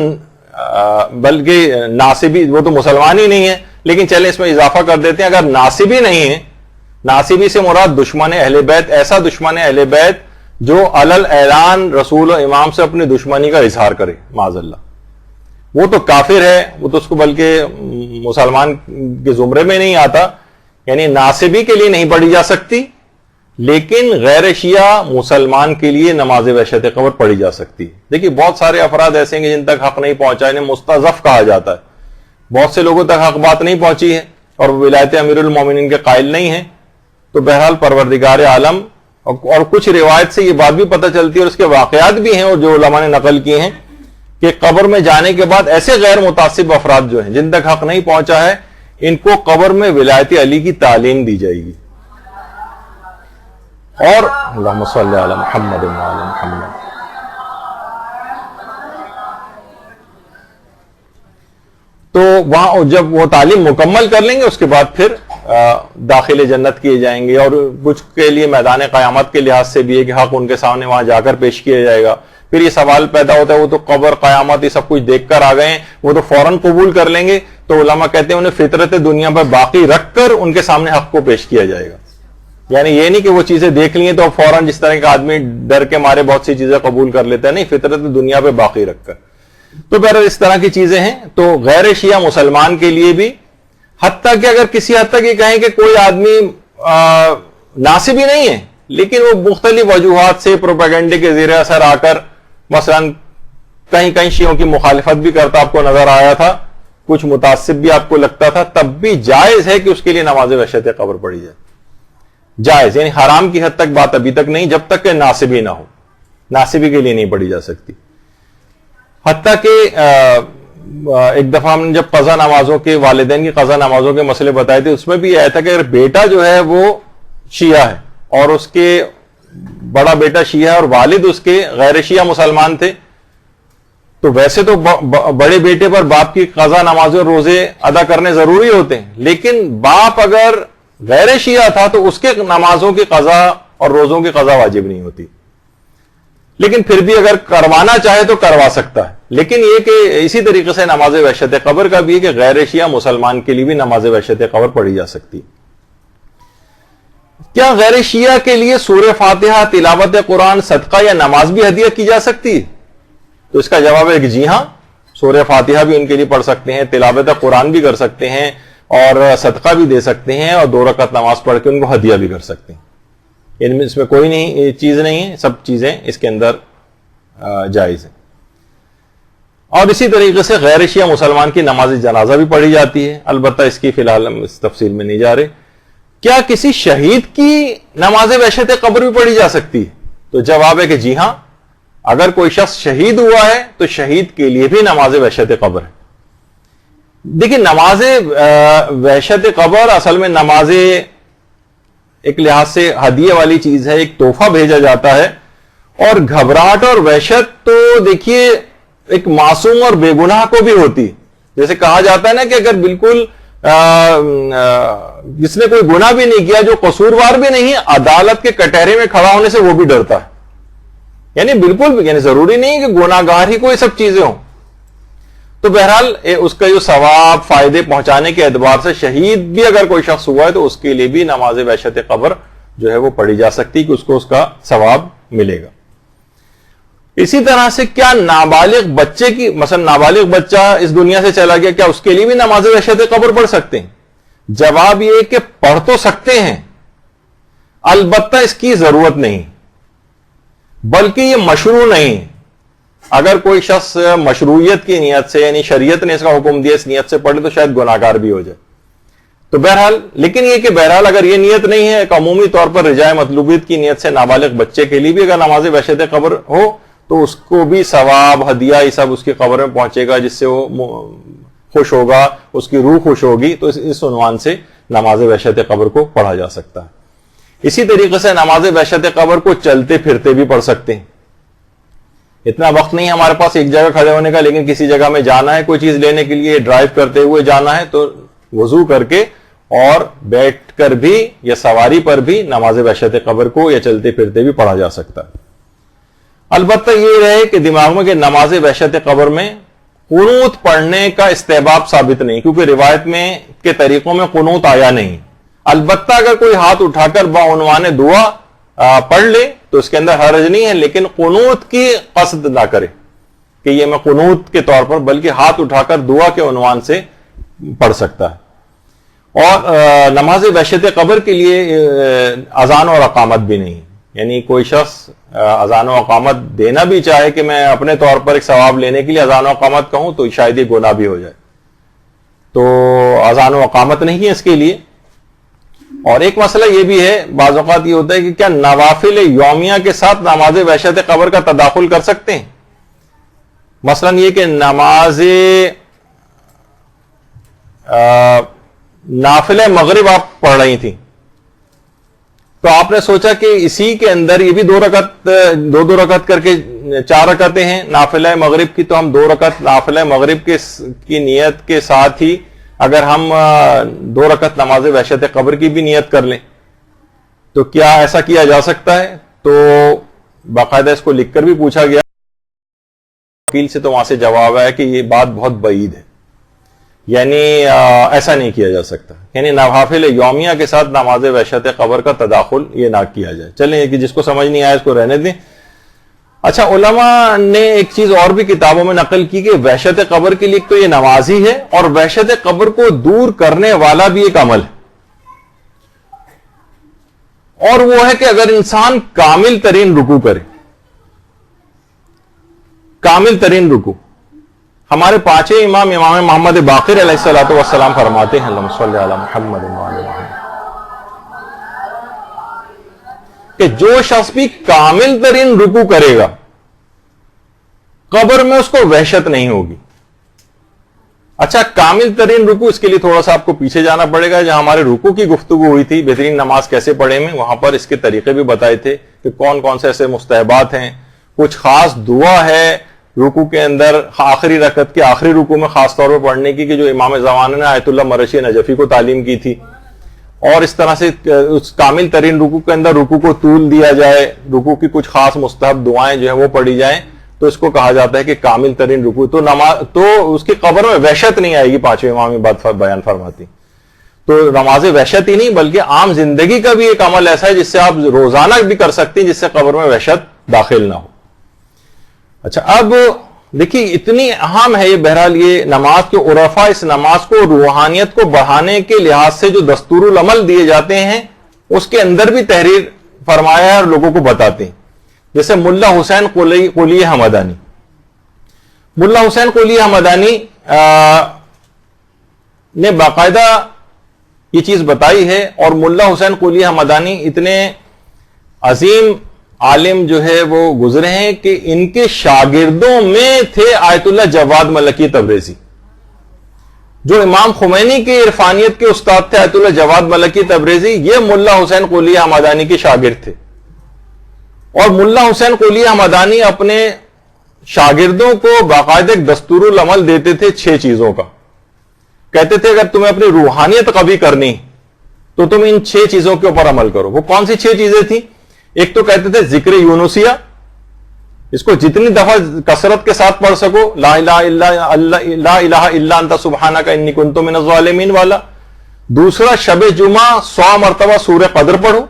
بلکہ ناصبی, وہ تو مسلمان ہی نہیں ہے, لیکن چلیں اس میں اضافہ کر دیتے ہیں, اگر ناصبی نہیں ہے, ناصبی سے مراد دشمن اہل بیت, ایسا دشمن اہل بیت جو علل اعلان رسول و امام سے اپنی دشمنی کا اظہار کرے, معاذ اللہ, وہ تو کافر ہے, وہ تو اس کو بلکہ مسلمان کے زمرے میں نہیں آتا. یعنی ناصبی کے لیے نہیں پڑھی جا سکتی, لیکن غیر شیعہ مسلمان کے لیے نماز وحشت قبر پڑھی جا سکتی. دیکھیے بہت سارے افراد ایسے ہیں جن تک حق نہیں پہنچا, انہیں مستضعف کہا جاتا ہے, بہت سے لوگوں تک حق بات نہیں پہنچی ہے اور ولایت امیر المومنین کے قائل نہیں ہیں. تو بہرحال پروردگار عالم, اور کچھ روایت سے یہ بات بھی پتہ چلتی ہے اور اس کے واقعات بھی ہیں اور جو علماء نے نقل کیے ہیں کہ قبر میں جانے کے بعد ایسے غیر متعصب افراد جو ہیں جن تک حق نہیں پہنچا ہے, ان کو قبر میں ولایت علی کی تعلیم دی جائے گی. اور اللہم صلی علی محمد و علی محمد. تو وہاں جب وہ تعلیم مکمل کر لیں گے اس کے بعد پھر داخل جنت کیے جائیں گے، اور کچھ کے لیے میدان قیامت کے لحاظ سے بھی ہے کہ حق ان کے سامنے وہاں جا کر پیش کیا جائے گا. پھر یہ سوال پیدا ہوتا ہے وہ تو قبر قیامت یہ سب کچھ دیکھ کر آ گئے ہیں، وہ تو فوراً قبول کر لیں گے. تو علماء کہتے ہیں انہیں فطرت دنیا پر باقی رکھ کر ان کے سامنے حق کو پیش کیا جائے گا. یعنی یہ نہیں کہ وہ چیزیں دیکھ لی ہیں تو فوراً جس طرح کا آدمی ڈر کے مارے بہت سی چیزیں قبول کر لیتا ہے، نہیں، فطرت دنیا پہ باقی رکھ کر. تو بہرحال اس طرح کی چیزیں ہیں. تو غیر شیعہ مسلمان کے لیے بھی، حتیٰ کہ اگر کسی حد تک یہ کہیں کہ کوئی آدمی ناصب ہی نہیں ہے لیکن وہ مختلف وجوہات سے پروپیگنڈے کے زیر اثر آ کر مثلا کہیں کہیں شیعوں کی مخالفت بھی کرتا آپ کو نظر آیا تھا، کچھ متعصب بھی آپ کو لگتا تھا، تب بھی جائز ہے کہ اس کے لیے نماز وحشت قبر پڑھی جائے. جائز، یعنی حرام کی حد تک بات ابھی تک نہیں، جب تک کہ ناصبی نہ ہو. ناصبی کے لیے نہیں پڑھی جا سکتی. حتیٰ کہ ایک دفعہ ہم نے جب قضا نمازوں کے، والدین کی قضا نمازوں کے مسئلے بتائے تھے، اس میں بھی یہ آیا تھا کہ اگر بیٹا جو ہے وہ شیعہ ہے اور اس کے بڑا بیٹا شیعہ ہے اور والد اس کے غیر شیعہ مسلمان تھے، تو ویسے تو بڑے بیٹے پر باپ کی قضا نمازیں اور روزے ادا کرنے ضروری ہوتے ہیں، لیکن باپ اگر غیر شیعہ تھا تو اس کے نمازوں کی قضا اور روزوں کی قضا واجب نہیں ہوتی. لیکن پھر بھی اگر کروانا چاہے تو کروا سکتا ہے. لیکن یہ کہ اسی طریقے سے نماز وحشت قبر کا بھی ہے کہ غیر شیعہ مسلمان کے لیے بھی نماز وحشت قبر پڑھی جا سکتی. کیا غیر شیعہ کے لیے سورہ فاتحہ، تلاوت قرآن، صدقہ یا نماز بھی ہدیہ کی جا سکتی ہے؟ تو اس کا جواب ہے کہ جی ہاں، سورہ فاتحہ بھی ان کے لیے پڑھ سکتے ہیں، تلاوت قرآن بھی کر سکتے ہیں، اور صدقہ بھی دے سکتے ہیں، اور 2 رکعت نماز پڑھ کے ان کو ہدیہ بھی کر سکتے ہیں. ان میں اس میں کوئی نہیں چیز نہیں ہے، سب چیزیں اس کے اندر جائز ہیں. اور اسی طریقے سے غیر شیعہ مسلمان کی نماز جنازہ بھی پڑھی جاتی ہے. البتہ اس کی فی الحال ہم اس تفصیل میں نہیں جا رہے. کیا کسی شہید کی نماز وحشت قبر بھی پڑھی جا سکتی ہے؟ تو جواب ہے کہ جی ہاں، اگر کوئی شخص شہید ہوا ہے تو شہید کے لیے بھی نماز وحشت قبر ہے. دیکھیں، نماز وحشت قبر اصل میں نماز ایک لحاظ سے ہدیہ والی چیز ہے، ایک تحفہ بھیجا جاتا ہے. اور گھبراہٹ اور وحشت تو دیکھیے ایک معصوم اور بے گناہ کو بھی ہوتی. جیسے کہا جاتا ہے نا کہ اگر بالکل جس نے کوئی گناہ بھی نہیں کیا، جو قصوروار بھی نہیں ہے، عدالت کے کٹہرے میں کھڑا ہونے سے وہ بھی ڈرتا ہے. یعنی بالکل، یعنی ضروری نہیں کہ گناہ گار ہی کوئی سب چیزیں ہوں. تو بہرحال اس کا جو ثواب فائدے پہنچانے کے اعتبار سے شہید بھی اگر کوئی شخص ہوا ہے تو اس کے لیے بھی نماز وحشت قبر جو ہے وہ پڑھی جا سکتی کہ اس کو اس کا ثواب ملے گا. اسی طرح سے کیا نابالغ بچے کی، مثلا نابالغ بچہ اس دنیا سے چلا گیا، کیا اس کے لیے بھی نماز وحشت قبر پڑھ سکتے ہیں؟ جواب یہ کہ پڑھ تو سکتے ہیں، البتہ اس کی ضرورت نہیں، بلکہ یہ مشروع نہیں. اگر کوئی شخص مشروعیت کی نیت سے، یعنی شریعت نے اس کا حکم دیا، اس نیت سے پڑھ لے تو شاید گناہ گار بھی ہو جائے. تو بہرحال، لیکن یہ کہ بہرحال اگر یہ نیت نہیں ہے، ایک عمومی طور پر رجاء مطلوبیت کی نیت سے نابالغ بچے کے لیے بھی اگر نماز وحشت قبر ہو تو اس کو بھی ثواب، ہدیہ، یہ سب اس کی قبر میں پہنچے گا، جس سے وہ خوش ہوگا، اس کی روح خوش ہوگی. تو اس عنوان سے نماز وحشت قبر کو پڑھا جا سکتا ہے. اسی طریقے سے نماز وحشت قبر کو چلتے پھرتے بھی پڑھ سکتے ہیں. اتنا وقت نہیں ہمارے پاس ایک جگہ کھڑے ہونے کا، لیکن کسی جگہ میں جانا ہے کوئی چیز لینے کے لیے، ڈرائیو کرتے ہوئے جانا ہے، تو وضو کر کے اور بیٹھ کر بھی یا سواری پر بھی نماز وحشت قبر کو یا چلتے پھرتے بھی پڑھا جا سکتا ہے. البتہ یہ رہے کہ دماغ میں کہ نماز وحشت قبر میں قنوت پڑھنے کا استحباب ثابت نہیں، کیونکہ روایت میں کے طریقوں میں قنوت آیا نہیں. البتہ اگر کوئی ہاتھ اٹھا کر بعنوان دعا پڑھ لے تو اس کے اندر حرج نہیں ہے، لیکن قنوت کی قصد نہ کرے کہ یہ میں قنوت کے طور پر، بلکہ ہاتھ اٹھا کر دعا کے عنوان سے پڑھ سکتا ہے. اور نماز وحشت قبر کے لیے اذان اور اقامت بھی نہیں. یعنی کوئی شخص اذان و اقامت دینا بھی چاہے کہ میں اپنے طور پر ایک ثواب لینے کے لیے اذان و اقامت کہوں تو شاید یہ گناہ بھی ہو جائے. تو اذان و اقامت نہیں ہے اس کے لیے. اور ایک مسئلہ یہ بھی ہے، بعض اوقات یہ ہوتا ہے کہ کیا نوافل یومیہ کے ساتھ نماز وحشت قبر کا تداخل کر سکتے ہیں؟ مثلا یہ کہ نماز نافلہ مغرب آپ پڑھ رہی تھیں تو آپ نے سوچا کہ اسی کے اندر یہ بھی 2 رکعت کر کے 4 رکعتیں ہیں نافلہ مغرب کی، تو ہم 2 رکعت نافلہ مغرب کی نیت کے ساتھ ہی اگر ہم 2 رکعت نماز وحشت قبر کی بھی نیت کر لیں تو کیا ایسا کیا جا سکتا ہے؟ تو باقاعدہ اس کو لکھ کر بھی پوچھا گیا وکیل سے، تو وہاں سے جواب ہے کہ یہ بات بہت بعید ہے، یعنی ایسا نہیں کیا جا سکتا، یعنی نوافل یومیہ کے ساتھ نماز وحشت قبر کا تداخل یہ نہ کیا جائے۔ چلیں کہ جس کو سمجھ نہیں آیا اس کو رہنے دیں۔ اچھا، علماء نے ایک چیز اور بھی کتابوں میں نقل کی کہ وحشت قبر کے لیے تو یہ نماز ہی ہے، اور وحشت قبر کو دور کرنے والا بھی ایک عمل ہے، اور وہ ہے کہ اگر انسان کامل ترین رکوع کرے، کامل ترین رکوع۔ ہمارے 5 امام محمد باقر علیہ الصلوۃ والسلام فرماتے ہیں اللہم صلی علی محمد وعلی محمد، کہ جو شخص بھی کامل ترین رکوع کرے گا قبر میں اس کو وحشت نہیں ہوگی۔ اچھا، کامل ترین رکوع، اس کے لیے تھوڑا سا آپ کو پیچھے جانا پڑے گا۔ جہاں ہمارے رکوع کی گفتگو ہوئی تھی بہترین نماز کیسے پڑھیں میں، وہاں پر اس کے طریقے بھی بتائے تھے کہ کون کون سے ایسے مستحبات ہیں، کچھ خاص دعا ہے رکوع کے اندر آخری رکعت کے آخری رکوع میں خاص طور پر پڑھنے کی، کہ جو امام زمانہ نے آیت اللہ مرشی نجفی کو تعلیم کی تھی، اور اس طرح سے اس کامل ترین رکوع کے اندر رکوع کو طول دیا جائے، رکوع کی کچھ خاص مستحب دعائیں جو ہیں وہ پڑھی جائیں، تو اس کو کہا جاتا ہے کہ کامل ترین رکوع۔ تو نماز تو اس کی قبر میں وحشت نہیں آئے گی، 5 امام بات بیان فرماتی۔ تو نماز وحشت ہی نہیں بلکہ عام زندگی کا بھی ایک عمل ایسا ہے جس سے آپ روزانہ بھی کر سکتے ہیں، جس سے قبر میں وحشت داخل نہ ہو۔ اچھا، اب دیکھیے اتنی اہم ہے یہ، بہرحال یہ نماز کے عرفاء اس نماز کو روحانیت کو بڑھانے کے لحاظ سے جو دستور العمل دیے جاتے ہیں اس کے اندر بھی تحریر فرمایا ہے اور لوگوں کو بتاتے ہیں۔ جیسے ملا حسین قلی حمدانی، ملا حسین قلی حمدانی نے باقاعدہ یہ چیز بتائی ہے، اور ملا حسین قلی حمدانی اتنے عظیم عالم جو ہے وہ گزرے ہیں کہ ان کے شاگردوں میں تھے آیت اللہ جواد ملکی تبریزی، جو امام خمینی کے عرفانیت کے استاد تھے آیت اللہ جواد ملکی تبریزی، یہ ملا حسین قلی حمدانی کے شاگرد تھے۔ اور ملا حسین قلی حمدانی اپنے شاگردوں کو باقاعدہ ایک دستور العمل دیتے تھے 6 چیزوں کا، کہتے تھے اگر تمہیں اپنی روحانیت قوی کرنی تو تم ان 6 چیزوں کے اوپر عمل کرو۔ وہ کون سی 6 چیزیں تھیں؟ ایک تو کہتے تھے ذکر یونسیہ، اس کو جتنی دفعہ کثرت کے ساتھ پڑھ سکو، لا الہ الا انت سبحانک انی کنت من الظالمین والا۔ دوسرا، شب جمعہ 100 مرتبہ سورہ قدر پڑھو۔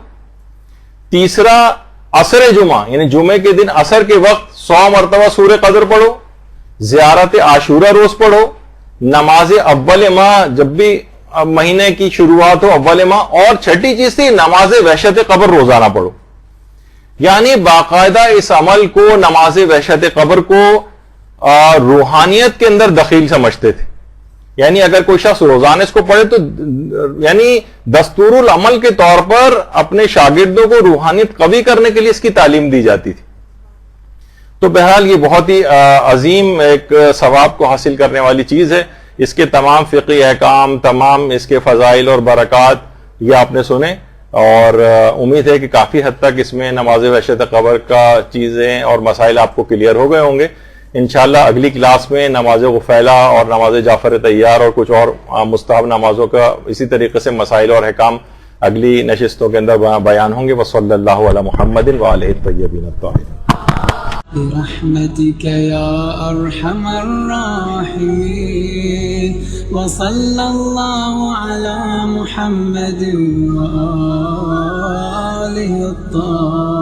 تیسرا، عصر جمعہ یعنی جمعے کے دن عصر کے وقت 100 مرتبہ سورہ قدر پڑھو۔ زیارت عاشورہ روز پڑھو۔ نماز اول ماہ، جب بھی مہینے کی شروعات ہو اول ماہ۔ اور چھٹی چیز تھی نماز وحشت قبر روزانہ پڑھو۔ یعنی باقاعدہ اس عمل کو، نماز وحشت قبر کو روحانیت کے اندر دخیل سمجھتے تھے، یعنی اگر کوئی شخص روزانہ اس کو پڑھے تو یعنی دستور العمل کے طور پر اپنے شاگردوں کو روحانیت قوی کرنے کے لیے اس کی تعلیم دی جاتی تھی۔ تو بہرحال یہ بہت ہی عظیم ایک ثواب کو حاصل کرنے والی چیز ہے۔ اس کے تمام فقہی احکام، تمام اس کے فضائل اور برکات یہ آپ نے سنے، اور امید ہے کہ کافی حد تک اس میں نماز وحشت قبر کا چیزیں اور مسائل آپ کو کلیئر ہو گئے ہوں گے۔ انشاءاللہ اگلی کلاس میں نماز غفیلہ اور نماز جعفر طیار اور کچھ اور مستحب نمازوں کا اسی طریقے سے مسائل اور احکام اگلی نشستوں کے اندر بیان ہوں گے۔ وصلی اللہ علی محمد وآلہ الطیبین الطاہرین۔ برحمتك يا أرحم الراحمين وصلى الله على محمد وآله الطاهرين